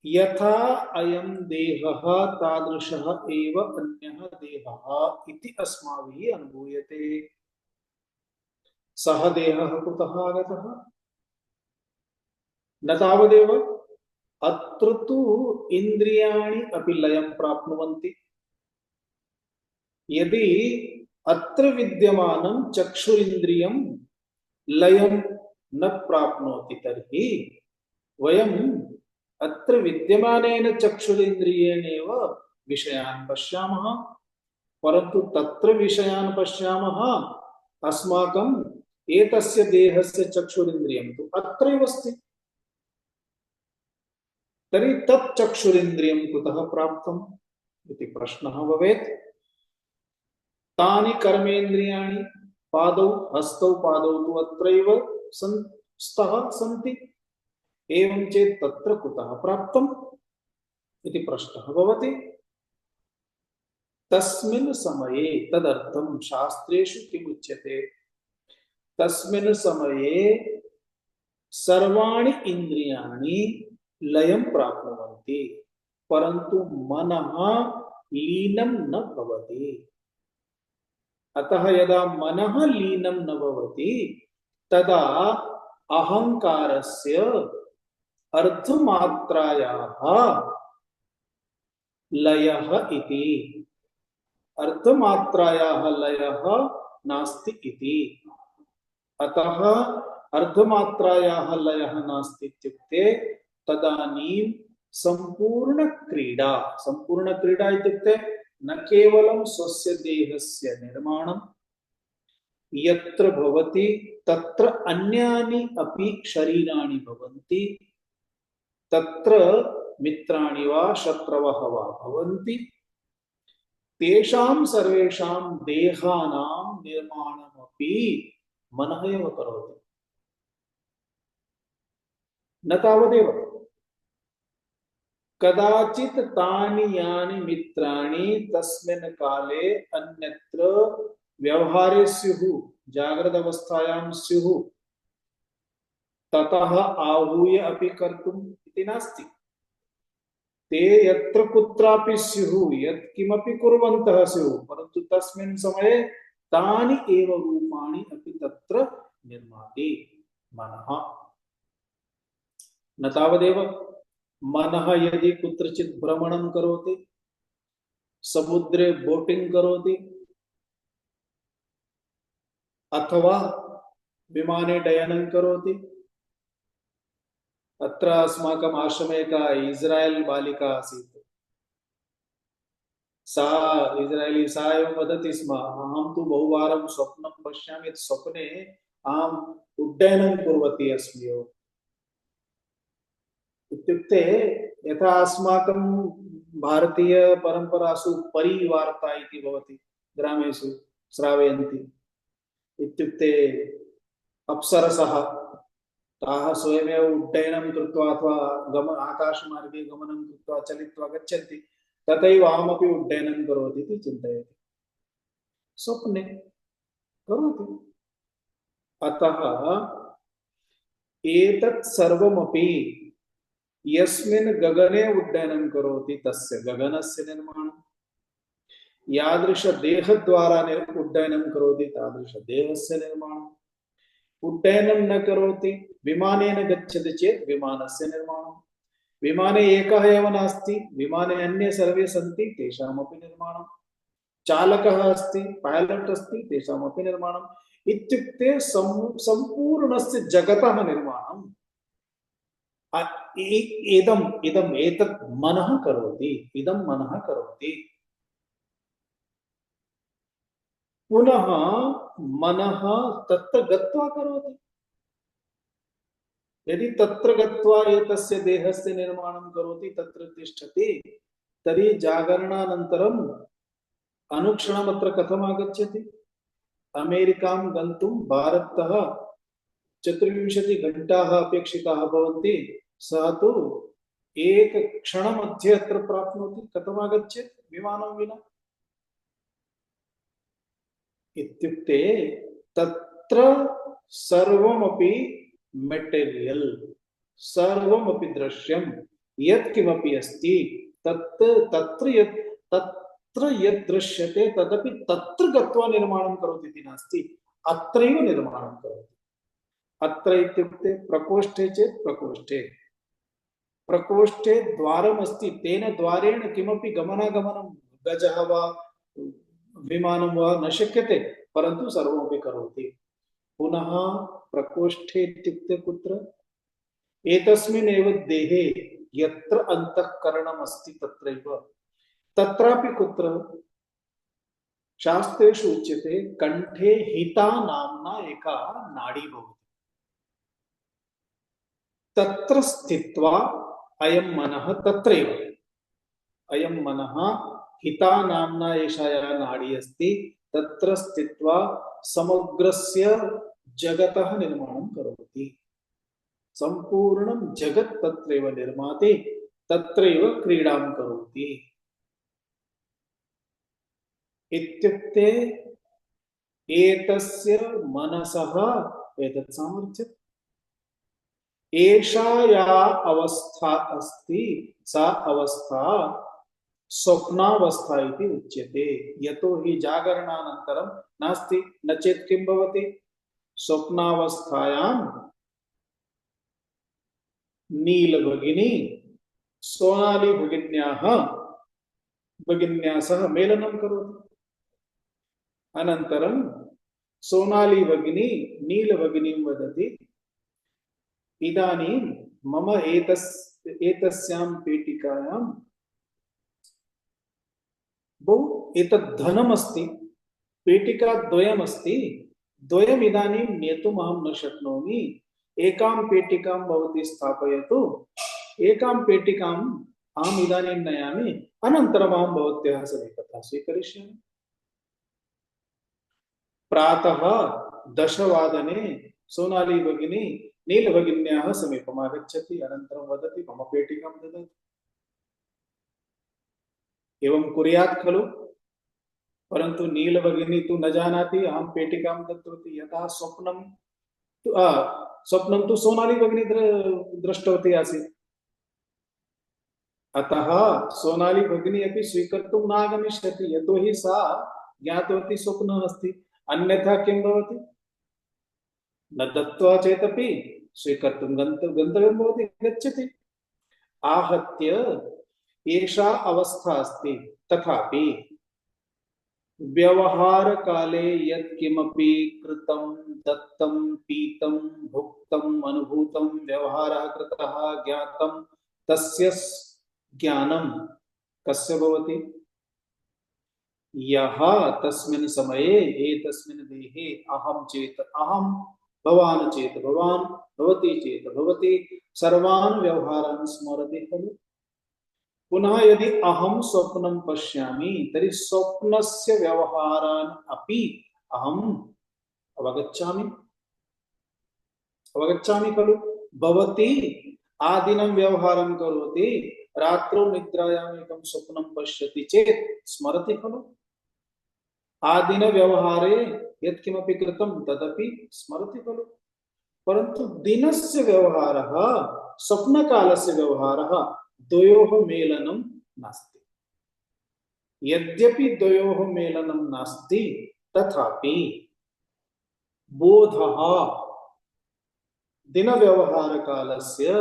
यथा अयं देहः तादृशः एव अन्यः देहः इति अस्माभिः अनुभूयते। सः देहः कुतः आगतः? न तावदेव, अत्र तु इन्द्रियाणि अपि लयं प्राप्नुवन्ति। यदि अत्र विद्यमानं चक्षुरिन्द्रियं लयं न प्राप्नोति तर्हि वयं अत्र विद्यमानेन चक्षुरिन्द्रियेणेव विषयान् पश्यामः, परन्तु तत्र विषयान् पश्यामः अस्माकं एतस्य देहस्य चक्षुरिन्द्रियं तु अत्रैव अस्ति। तर्हि तत् चक्षुरिन्द्रियं कुतः प्राप्तम् इति प्रश्नः भवेत्। तानि कर्मेन्द्रियाणि पादौ हस्तौ पादौ तु अत्रैव स्तः सन्ति। एवं चेत् तत्र कुतः प्राप्तम् इति प्रश्नः भवति। तस्मिन् समये तदर्थं शास्त्रेषु किम् उच्यते? तस्मिन् समये सर्वाणि इन्द्रियाणि लयं प्राप्नुवन्ति, परन्तु मनः लीनं न भवति। अतः यदा मनः लीनं न भवति तदा अहंकारस्य अर्धमात्रायाः लयः इति, अर्धमात्रायाः लयः नास्ति इति। अतः अर्धमात्रायाः लयः नास्ति इत्युक्ते तदानीं संपूर्ण क्रीडा इत्युक्ते न केवलं स्वस्य देहस्य निर्माणं यत्र भवति तत्र अन्यानि अपि शरीराणि भवन्ति, तत्र मित्राणि वा शत्रवः वा भवन्ति, तेषां सर्वेषां देहानां निर्माणमपि मनः एव करोति। न तावदेव, कदाचित् तानि यानि मित्राणि तस्मिन् काले अन्यत्र व्यवहारे स्युः, जागृत अवस्थायां स्युः, ततः आहूय अपि कर्तुम् इति नास्ति। ते यत्र कुत्रापि स्युः, यत्किमपि कुर्वन्तः स्युः, परन्तु तस्मिन् समये तानि एव रूपाणि अपि तत्र निर्माति मनः। न तावदेव, मनः यदि कुत्रचित् भ्रमणं करोति, समुद्रे बोटिंग करोति, अथवा विमाने डयनं करोति। अत्र अस्माकम् आश्रमे एका इस्रायेल् बालिका आसीत्। सा इस्रायेली, सा एव वदति स्म, अहं तु बहुवारं स्वप्नं पश्यामि, स्वप्ने अहम् उड्डयनं कुर्वती अस्मि। इत्युक्ते यथा अस्माकं भारतीय परंपरासु परिवार्ता इति भवति, ग्रामेषु श्रावयन्ति। इत्युक्ते अप्सरसः ताः स्वयमेव उड्डयनं कृत्वा अथवा आकाशमार्गे गमनं कृत्वा चलित्वा गच्छन्ति, तथैव अहमपि उड्डयनं करोति इति चिन्तयति, स्वप्ने करोति। अतः एतत् सर्वमपि यस्मिन् गगने उड्डयनं करोति तस्य गगनस्य निर्माणं, यादृश देहद्वारा उड्डयनं करोति तादृश देहस्य निर्माणम्, उड्डयनं न करोति विमानेन गच्छति चेत् विमानस्य निर्माणं, विमाने एकः एव नास्ति, विमाने अन्ये सर्वे सन्ति, तेषामपि निर्माणं, चालकः अस्ति, पायलट् अस्ति, तेषामपि निर्माणम्। इत्युक्ते सम्पूर्णस्य जगतः निर्माणम् एतत् मनः करोति, इदं मनः करोति। पुनः मनः तत्र गत्वा करोति। यदि तत्र गत्वा एतस्य देहस्य निर्माणं करोति, तत्र तिष्ठति, तर्हि जागरणानन्तरम् अनुक्षणमत्र कथम् आगच्छति? अमेरिकां गन्तुं भारततः 24 घण्टाः अपेक्षिताः भवन्ति, सः तु एक क्षणमध्ये अत्र प्राप्नोति, कथम् आगच्छेत् विमानं विना? इत्युक्ते तत्र सर्वमपि मेटेरियल्, सर्वमपि दृश्यं, यत् किमपि अस्ति तत् तत्र यत् दृश्यते तदपि तत्र गत्वा निर्माणं करोति इति नास्ति, अत्रैव निर्माणं करोति। अत्र इत्युक्ते प्रकोष्ठे चेत् प्रकोष्ठे, प्रकोष्ठे द्वारमस्ति, तेन द्वारेण किमपि गमनागमनं गजः वा विमानं वा न शक्यते, परन्तु सर्वमपि करोति। पुनः प्रकोष्ठे इत्युक्ते कुत्र? एतस्मिन् एव देहे यत्र अन्तःकरणम् अस्ति तत्रैव, तत्रापि कुत्र? शास्त्रेषु उच्यते कण्ठे हिता नाम्ना एका नाडी भवति, तत्र स्थित्वा अयं मनः तत्रैव, अयं मनः हिता नाम्ना एषा या नाडी अस्ति तत्र स्थित्वा समग्रस्य जगतः निर्माणं करोति। संपूर्णं जगत् तत्रैव निर्माति, तत्रैव क्रीडां करोति। इत्युक्ते एतस्य मनसः एतत् सामर्थ्यम्। एषा या अवस्था अस्ति सा अवस्था स्वप्नावस्था इति उच्यते। यतो हि जागरणानन्तरं नास्ति, न चेत् किं भवति? स्वप्नावस्थायां नीलभगिनी सोनाली भगिन्या सह मेलनं करोति। अनन्तरं सोनाली भगिनी नीलभगिनीं वदति, इदानीं मम एतस्यां पेटिकायां बहु एतत् धनमस्ति, पेटिका द्वयमस्ति, द्वयम् इदानीं नेतुम् अहं न शक्नोमि, एकां पेटिकां भवती स्थापयतु, एकां पेटिकाम् अहम् इदानीं नयामि, अनन्तरम् अहं भवत्याः समीपतः स्वीकरिष्यामि। प्रातः 10 वादने सोनाली भगिनी नीलभगिन्याः समीपम् आगच्छति, अनन्तरं वदति मम पेटिकां ददातु। एवं कुर्यात् खलु? परन्तु नीलभगिनी तु न जानाति अहं पेटिकां दत्तवती। यथा स्वप्नं तु सोनाली भगिनी दृष्टवती आसीत्, अतः सोनाली भगिनी अपि स्वीकर्तुं न आगमिष्यति, यतोहि सा ज्ञातवती स्वप्नः अस्ति। अन्यथा किं भवति? न दत्त्वा चेदपि स्वीकर्तुं गन्तव्यं भवति, गच्छति। आहत्य एषा अवस्था अस्ति। तथापि व्यवहारकाले यत् किमपि कृतं, दत्तं, पीतं, भुक्तं, अनुभूतं, व्यवहारः कृतः, ज्ञातं, तस्य ज्ञानं कस्य भवति? यः तस्मिन् समये एतस्मिन् देहे अहं चेत् अहं, भवान् चेत् भवान्, भवती चेत् भवती सर्वान् व्यवहारान् स्मरति खलु। पुनः यदि अहं स्वप्नं पश्यामि तर्हि स्वप्नस्य व्यवहारान् अपि अहम् अवगच्छामि खलु। भवती आदिनं व्यवहारं करोति, रात्रौ निद्रायाम् एकं स्वप्नं पश्यति चेत् स्मरति खलु। आदिन व्यवहारे यत् किमपि कृतं तदपि स्मरति खलु। परन्तु दिनस्य व्यवहारः, स्वप्नकालस्य व्यवहारः, द्वयोः मेलनं नास्ति। यद्यपि द्वयोः मेलनं नास्ति, तथापि बोधः दिनव्यवहारकालस्य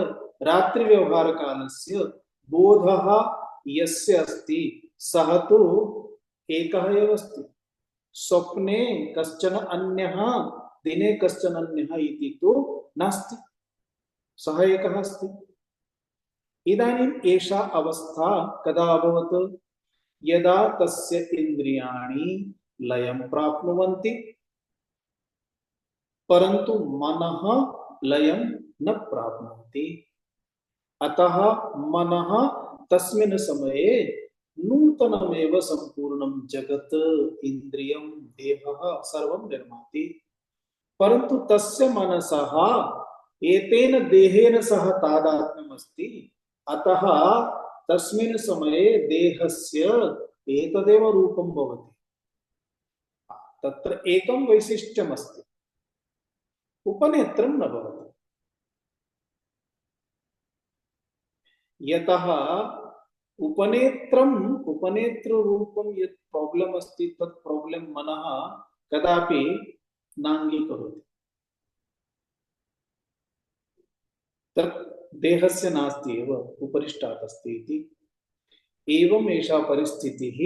रात्रिव्यवहारकालस्य बोधः यस्य अस्ति सः तु एकः एव अस्ति। स्वप्ने कश्चन अन्यः, दिने कश्चन अन्यः इति तु नास्ति, सः एकः अस्ति। इदानीम् एषा अवस्था कदा अभवत्? यदा तस्य इन्द्रियाणि लयं प्राप्नुवन्ति, परन्तु मनः लयं न प्राप्नोति। अतः मनः तस्मिन् समये नूतनमेव सम्पूर्णं जगत्, इन्द्रियं, देहः सर्वं निर्माति। परन्तु तस्य मनसः एतेन देहेन सह तादात्म्यम् अस्ति, अतः तस्मिन् समये देहस्य एतदेव रूपं भवति। तत्र एकं वैशिष्ट्यमस्ति, उपनेत्रं न भवति। यतः उपनेत्र रूपं यत् प्रॉब्लम अस्ति तत् प्रॉब्लम मनः कदापि नाङ्गीकरोति। तत् देहस्य नास्ति एव, उपरिष्टात् अस्ति इति। एवम् एषा परिस्थितिः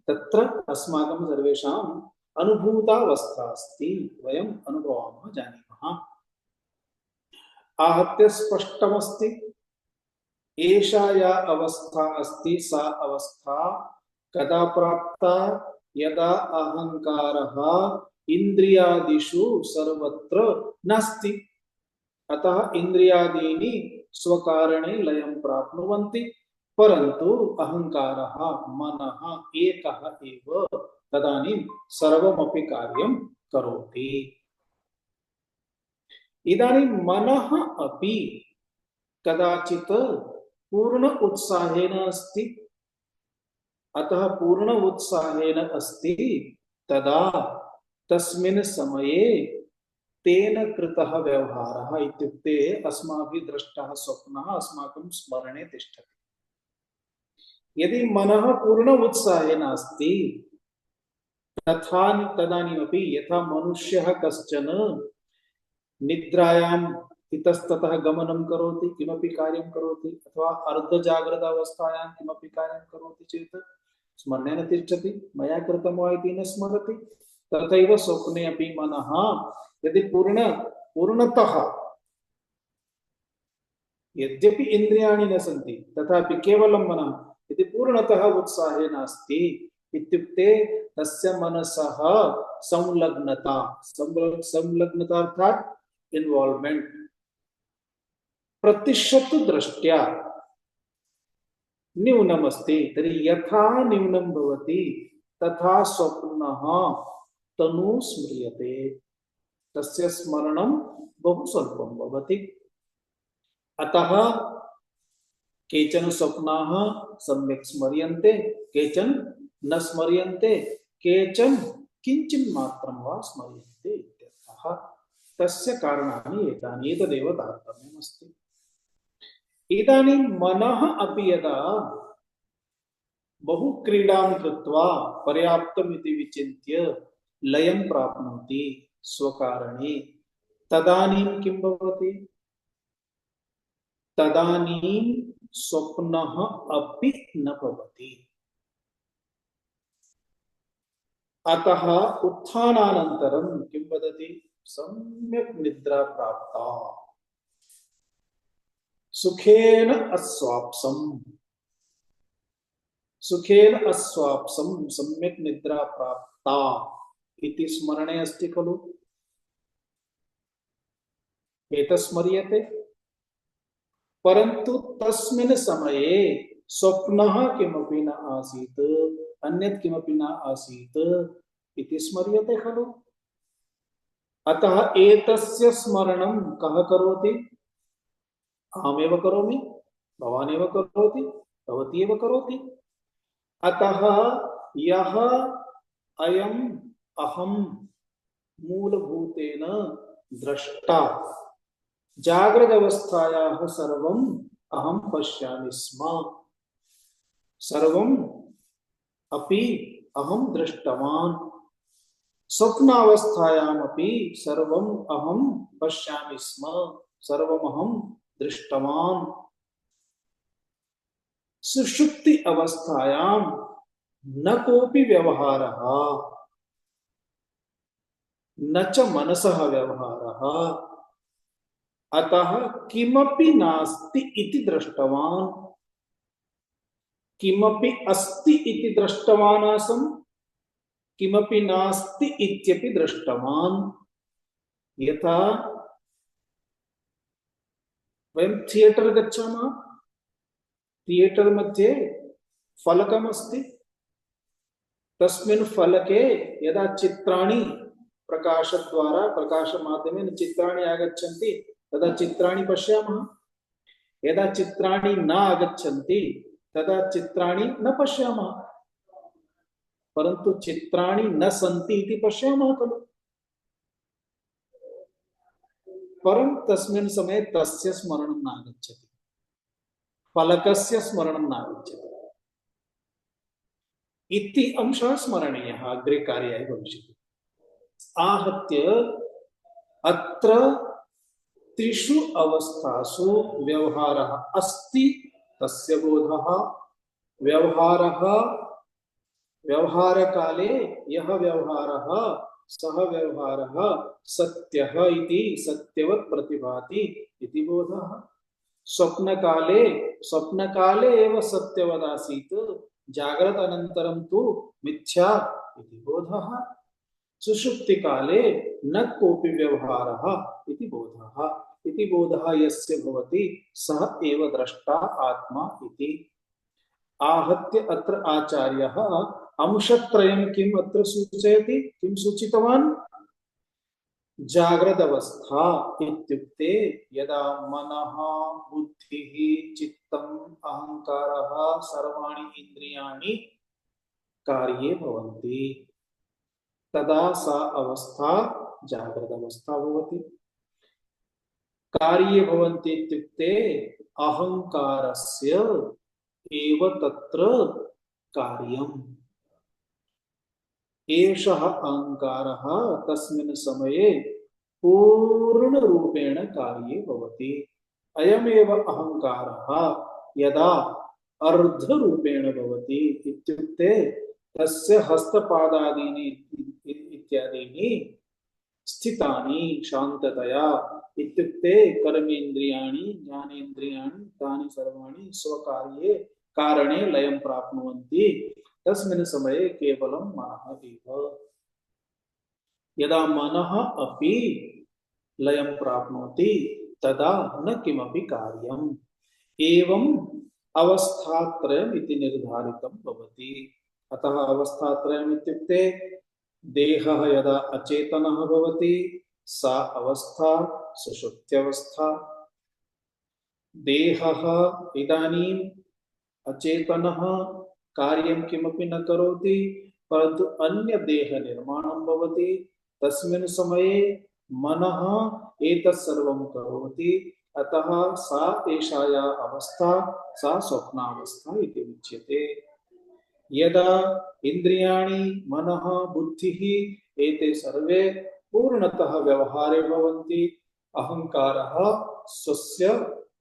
तत्र अस्माकं सर्वेषाम् अनुभूतावस्था अस्ति, वयम् अनुभवामः, जानीमः। आहत्य स्पष्टमस्ति। एषा या अवस्था अस्ति सा अवस्था कदा प्राप्ता? यदा अहंकारः इंद्रियादिषु सर्वत्र नास्ति। अतः इंद्रियादीनि स्वकारणे लयं प्राप्नुवन्ति, परन्तु अहंकारः मनः एकः एव तदानीं सर्वमपि कार्यं करोति। इदानीं मनः अपि कदाचित् पूर्ण उत्साहेन अस्ति। अतः पूर्ण उत्साहेन अस्ति तदा तस्मिन् समये तेन कृतः व्यवहारः इत्युक्ते अस्माभिः दृष्टः स्वप्नः अस्माकं स्मरणे तिष्ठति। यदि मनः पूर्ण उत्साहेन अस्ति तथा तदानीमपि यथा मनुष्यः कश्चन निद्रायां इतस्ततः गमनं करोति, किमपि कार्यं करोति, अथवा अर्धजाग्रत अवस्थायां किमपि कार्यं करोति चेत् स्मरणे न तिष्ठति, मया कृतं वा इति न स्मरति। तथैव स्वप्ने अपि मनः यदि पूर्णतः, यद्यपि इन्द्रियाणि न सन्ति तथापि केवलं मनः यदि पूर्णतः उत्साहे नास्ति इत्युक्ते तस्य मनसः संलग्नता अर्थात् इन्वॉल्वमेंट प्रतिशत दृष्ट्या न्यूनमस्ति। तर्हि यथा न्यूनं भवति तथा स्वप्नः तनु स्मर्यते, तस्य स्मरणं बहु स्वल्पं भवति। अतः केचन स्वप्नाः सम्यक् स्मर्यन्ते, केचन न स्मर्यन्ते, केचन किञ्चिन् मात्रं वा स्मर्यन्ते इत्यर्थः। तस्य कारणानि एतानि, एतदेव तारतम्यमस्ति। इदानीं मनः अपि यदा बहु क्रीडां कृत्वा पर्याप्तम् इति विचिन्त्य लयं प्राप्नोति स्वकारणे, तदानीं किं भवति? तदानीं स्वप्नः अपि न भवति। अतः उत्थानानन्तरं किं वदति? सम्यक् निद्रा प्राप्ता, सुखेन अस्वाप्सं सम्यक् निद्रा प्राप्ता इति स्मरणे अस्ति खलु? एतत् स्मर्यते। परन्तु तस्मिन् समये स्वप्नः किमपि न आसीत्, अन्यत् किमपि न आसीत् इति स्मर्यते खलु? अतः एतस्य स्मरणं कः करोति? अहमेव करोमि, भवान् एव करोति, भवती एव करोति। अतः यः अयम् अहं मूलभूतेन द्रष्टा, जागृत अवस्थायाः सर्वम् अहं पश्यामि स्म, सर्वम् अपि अहं दृष्टवान्, स्वप्नावस्थायामपि सर्वम् अहं पश्यामि स्म, सर्वमहं दृष्टवान्। सुषुप्ति अवस्थायां न कोऽपि व्यवहारः, न च मनसः व्यवहारः, अतः किमपि नास्ति इति दृष्टवान्, किमपि अस्ति इति दृष्टवान् आसम्, किमपि नास्ति इत्यपि दृष्टवान्। यथा वयं थियेटर गच्छामः, थियेटर मध्ये फलकमस्ति, तस्मिन् फलके यदा चित्राणि प्रकाशद्वारा, प्रकाशमाध्यमेन चित्राणि आगच्छन्ति तदा चित्राणि पश्यामः। यदा चित्राणि न आगच्छन्ति तदा चित्राणि न पश्यामः, परन्तु चित्राणि न सन्ति इति पश्यामः खलु। परं तस्मिन् समये तस्य स्मरणं नागच्छति, फलकस्य स्मरणं नागच्छति इति अंशः स्मरणीयः, अग्रे कार्याय भविष्यति। आहत्य अत्र त्रिषु अवस्थासु व्यवहारः अस्ति, तस्य बोधः। व्यवहारः, व्यवहारकाले यः व्यवहारः सः व्यवहारः सत्यः इति सत्यवत् प्रतिभाति इति बोधः। स्वप्नकाले स्वप्नकाले एव सत्यवदासीत्, जाग्रत अनन्तरं तु मिथ्या इति बोधः। सुषुप्तिकाले न कोऽपि व्यवहारः इति बोधः। इति बोधः यस्य भवति सः एव द्रष्टा आत्मा इति। आहत्य अत्र आचार्यः अंशत्रयं किम् अत्र सूचयति, किं सूचितवान्? जाग्रत अवस्था इत्युक्ते यदा मनः, बुद्धिः, चित्तम्, अहङ्कारः सर्वाणि इन्द्रियाणि कार्ये भवन्ति, तदा सा अवस्था जाग्रत अवस्था भवति। कार्ये भवन्ति इत्युक्ते अहङ्कारस्य एव तत्र कार्यम्। एषः अहङ्कारः तस्मिन् समये पूर्णरूपेण कार्ये भवति। अयमेव अहङ्कारः यदा अर्धरूपेण भवति इत्युक्ते तस्य हस्तपादादीनि इत्यादीनि स्थितानि शान्ततया, इत्युक्ते कर्मेन्द्रियाणि ज्ञानेन्द्रियाणि तानि सर्वाणि स्वकार्ये कारणे लयं प्राप्नुवन्ति। तस्मिन् समये केवलं मनः एव। यदा मनः अपि लयं प्राप्नोति तदा न किमपि कार्यम्। एवम् अवस्थात्रयम् इति निर्धारितं भवति। अतः अवस्थात्रयम् इत्युक्ते देहः यदा अचेतनः भवति सा अवस्था सुषुप्त्यवस्था। देहः इदानीम् अचेतनः कार्यं किमपि न करोति, परन्तु अन्य देह निर्माणं भवति। तस्मिन् समये मनः एतत् सर्वं करोति। अतः सा एषा या अवस्था सा स्वप्नावस्था इति उच्यते। यदा इन्द्रियाणि, मनः, बुद्धिः एते सर्वे पूर्णतः व्यवहारे भवन्ति, अहङ्कारः स्वस्य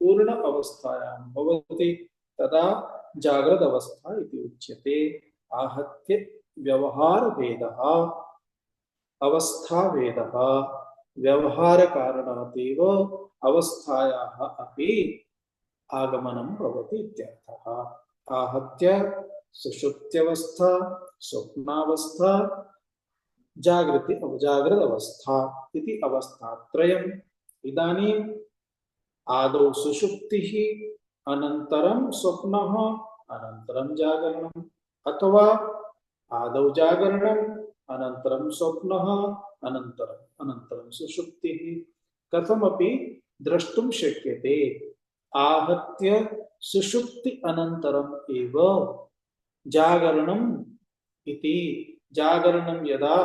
पूर्ण अवस्थायां भवति, तदा जाग्रत अवस्था इति उच्यते। आहत्य व्यवहार भेदः, अवस्था भेदः, व्यवहार कारणादेव अवस्थायाः अपि आगमनं भवति इत्यर्थः। आहत्य सुषुप्त्यवस्था, स्वप्नावस्था, जागृति जाग्रत अवस्था इति अवस्थात्रयम्। इदानीम् आदौ सुषुप्तिः, अनन्तरं स्वप्नः, अनन्तरं जागरणम्, अथवा आदौ जागरणम्, अनन्तरं स्वप्नः, अनन्तरं सुषुप्तिः, कथमपि द्रष्टुं शक्यते। आहत्य सुषुप्ति अनन्तरम् एव जागरणम् इति। जागरणं यदा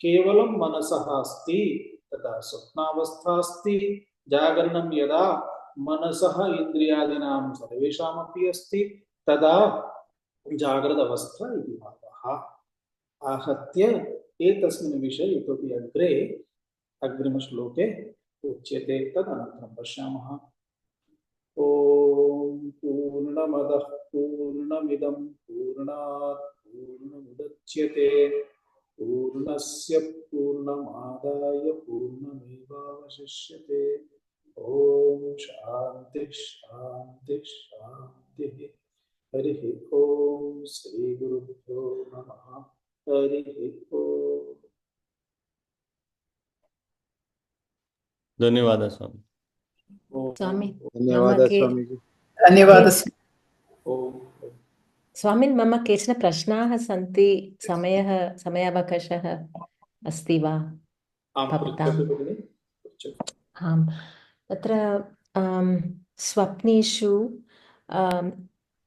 केवलं मनसः अस्ति तदा स्वप्नावस्था अस्ति। जागरणं यदा मनसः इन्द्रियादीनां सर्वेषामपि अस्ति तदा जाग्रत अवस्था इति भावः। आहत्य एतस्मिन् विषये इतोपि अग्रे अग्रिमश्लोके उच्यते, तदनन्तरं पश्यामः। ॐ पूर्णमदः पूर्णमिदं पूर्णात् पूर्णमुदच्यते पूर्णस्य पूर्णमादाय पूर्णमेवावशिष्यते। ॐ शान्ति शान्ति शान्तिः। हरिः ॐ श्रीगुरुभ्यो नमः। हरिः ॐ। धन्यवाद स्वामी। स्वामी धन्यवाद मम स्वामीजी। धन्यवादः। स्वामिन् मम केचन प्रश्नाः सन्ति। समयावकाशः अस्ति वा भवताम्? आम्, तत्र स्वप्नेषु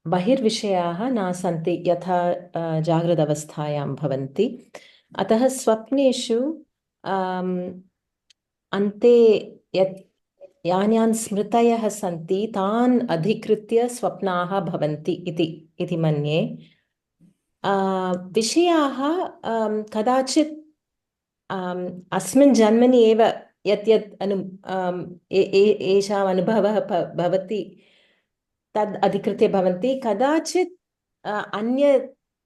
बहिर्विषयाः न सन्ति यथा जागृदवस्थायां भवन्ति। अतः स्वप्नेषु अन्ते यान् स्मृतयः सन्ति तान् अधिकृत्य स्वप्नाः भवन्ति इति मन्ये। विषयाः कदाचित् अस्मिन् जन्मनि एव यत् येषाम् अनुभवः भवति तद् अधिकृत्य भवन्ति, कदाचित्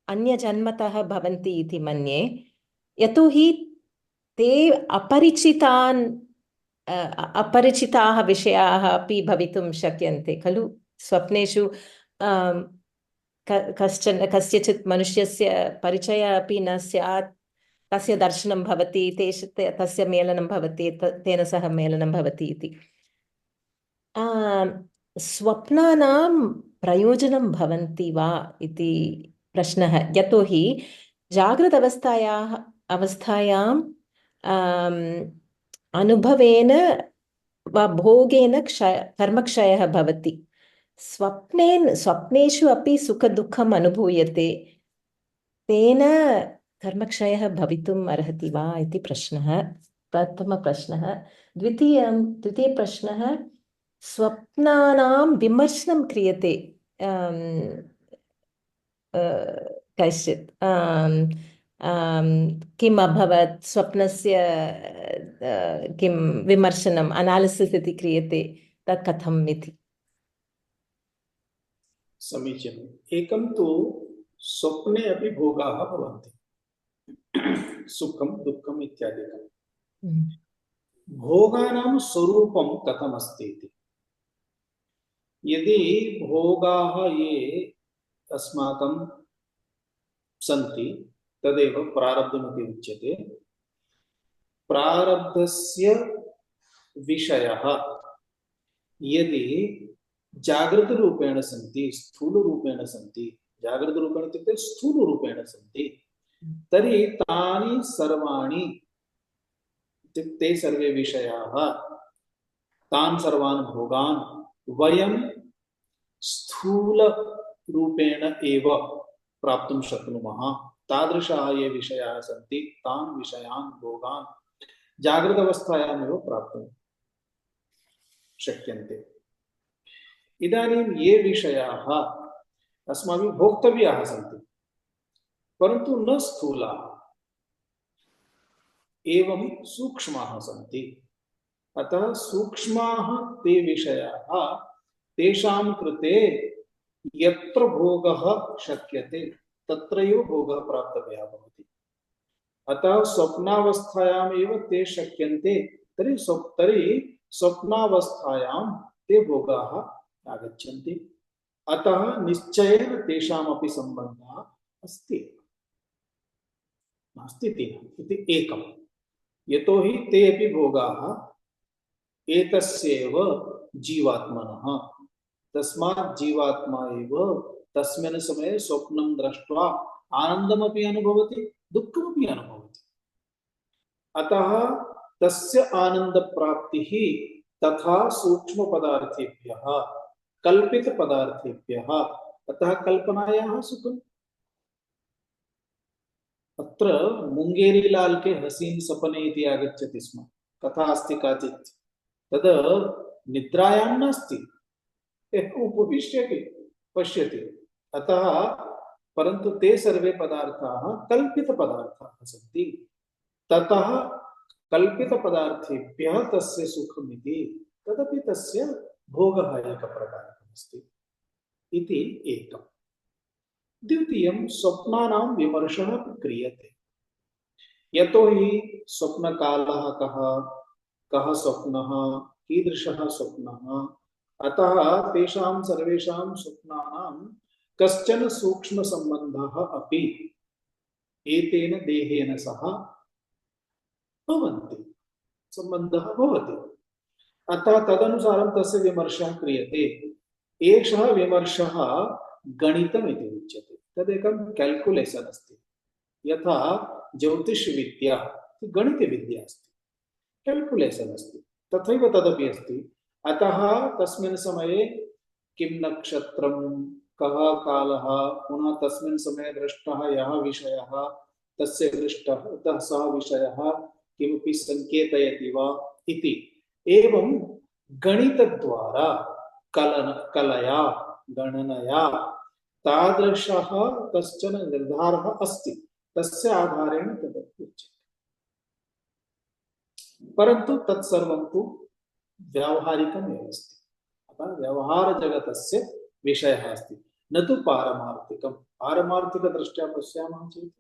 अन्यजन्मतः भवन्ति इति मन्ये। यतोहि ते अपरिचिताः विषयाः अपि भवितुं शक्यन्ते खलु। स्वप्नेषु कस्यचित् मनुष्यस्य परिचयः अपि न स्यात्, तस्य दर्शनं भवति, तस्य मेलनं भवति, तेन सह मेलनं भवति इति। स्वप्नानां प्रयोजनं भवन्ति वा इति प्रश्नः। यतोहि जागृत अवस्थायां अनुभवेन वा भोगेन कर्मक्षयः भवति। स्वप्नेषु अपि सुखदुःखम् अनुभूयते, तेन कर्मक्षयः भवितुम् अर्हति वा इति प्रश्नः, प्रथमप्रश्नः। द्वितीयप्रश्नः, स्वप्नानां विमर्शनं क्रियते कश्चित् किम् अभवत् स्वप्नस्य किं विमर्शनम् अनालिसिस् इति क्रियते, तत् कथम् इति। समीचीनम्। एकं तु स्वप्ने अपि भोगाः भवन्ति, सुखं दुःखम् इत्यादिकं। भोगानां स्वरूपं कथमस्ति इति। यदि भोगाः ये अस्माकं सन्ति तदेव प्रारब्धमिति उच्यते। प्रारब्धस्य विषयः यदि जागृतरूपेण सन्ति, स्थूलरूपेण सन्ति, जागृतरूपेण इत्युक्ते स्थूलरूपेण सन्ति, तर्हि तानि सर्वाणि इत्युक्ते सर्वे विषयाः, तान् सर्वान् भोगान् वयं स्थूलरूपेण एव प्राप्तुं शक्नुमः। तादृशाः ये विषयाः सन्ति तान् विषयान् भोगान् जागृतावस्थायामेव प्राप्तुं शक्यन्ते। इदानीं ये विषयाः अस्माभिः भोक्तव्याः सन्ति परन्तु न स्थूलाः, एवं सूक्ष्माः सन्ति। अतः सूक्ष्माः ते विषयाः, तेषां कृते यत्र भोगः शक्यते तत्रैव भोगः प्राप्तव्यः भवति। अतः स्वप्नावस्थायामेव ते शक्यन्ते, तर्हि स्वप्नावस्थायां ते भोगाः आगच्छन्ति। अतः निश्चयेन तेषामपि सम्बन्धः अस्ति, नास्ति इति एकम्। यतोहि ते अपि भोगाः एतस्यैव जीवात्मनः, तस्मात् जीवात्मा एव तस्मिन् समये स्वप्नं दृष्ट्वा आनन्दमपि अनुभवति, दुःखमपि अनुभवति। अतः तस्य आनन्दप्राप्तिः तथा सूक्ष्मपदार्थेभ्यः कल्पितपदार्थेभ्यः, अतः कल्पनायाः सुखम्। अत्र मुंगेरीलाल के हसीन सपने इति आगच्छति स्म, कथा अस्ति काचित्। तद् निद्रायां नास्ति, उपविश्यति पश्यति। अतः परन्तु ते सर्वे पदार्थाः कल्पितपदार्थाः सन्ति, ततः कल्पितपदार्थेभ्यः तस्य सुखमिति, तदपि तस्य भोगः एकप्रकारकमस्ति इति एकम्। द्वितीयं, स्वप्नानां विमर्शः क्रियते। यतोहि स्वप्नकालः कः स्वप्नः, कीदृशः स्वप्नः, अतः तेषां सर्वेषां स्वप्नानां कश्चन सूक्ष्मसम्बन्धः अपि एतेन देहेन सह भवन्ति, सम्बन्धः भवति। अतः तदनुसारं तस्य विमर्शः क्रियते। एषः विमर्शः गणितम् इति उच्यते। तदेकं कैल्कुलेशन् अस्ति। यथा ज्योतिषविद्या गणितविद्या अस्ति, कैल्कुलेशन् अस्ति, तथैव तदपि अस्ति। अतः तस्मिन् समये किं नक्षत्रं कः कालः पुनः तस्मिन् समये दृष्टः यः विषयः तस्य दृष्टः सः विषयः किमपि संकेतयति वा इति एवं गणितद्वारा कलया गणनया तादृशः कश्चन निर्धारः अस्ति तस्य आधारेण तदुच्यते परन्तु तत्सर्वं तु व्यावहारिकमेव अस्ति अतः व्यवहारजगतस्य विषयः अस्ति न तु पारमार्थिकं पारमार्थिकदृष्ट्या पश्यामः चेत्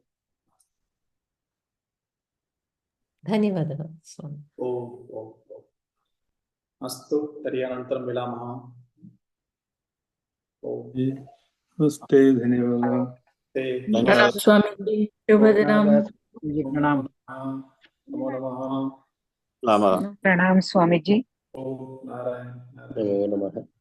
धन्यवादः स्वामी। ओम ओम ओम अस्तु तर्हि अनन्तरं मिलामः। ओम नमस्ते धन्यवादः ते धन्यवाद स्वामी शुभदिनम् प्रणाम नमो नमः नमः प्रणाम स्वामी जी। ओम नारायण नारायण नमो नमः।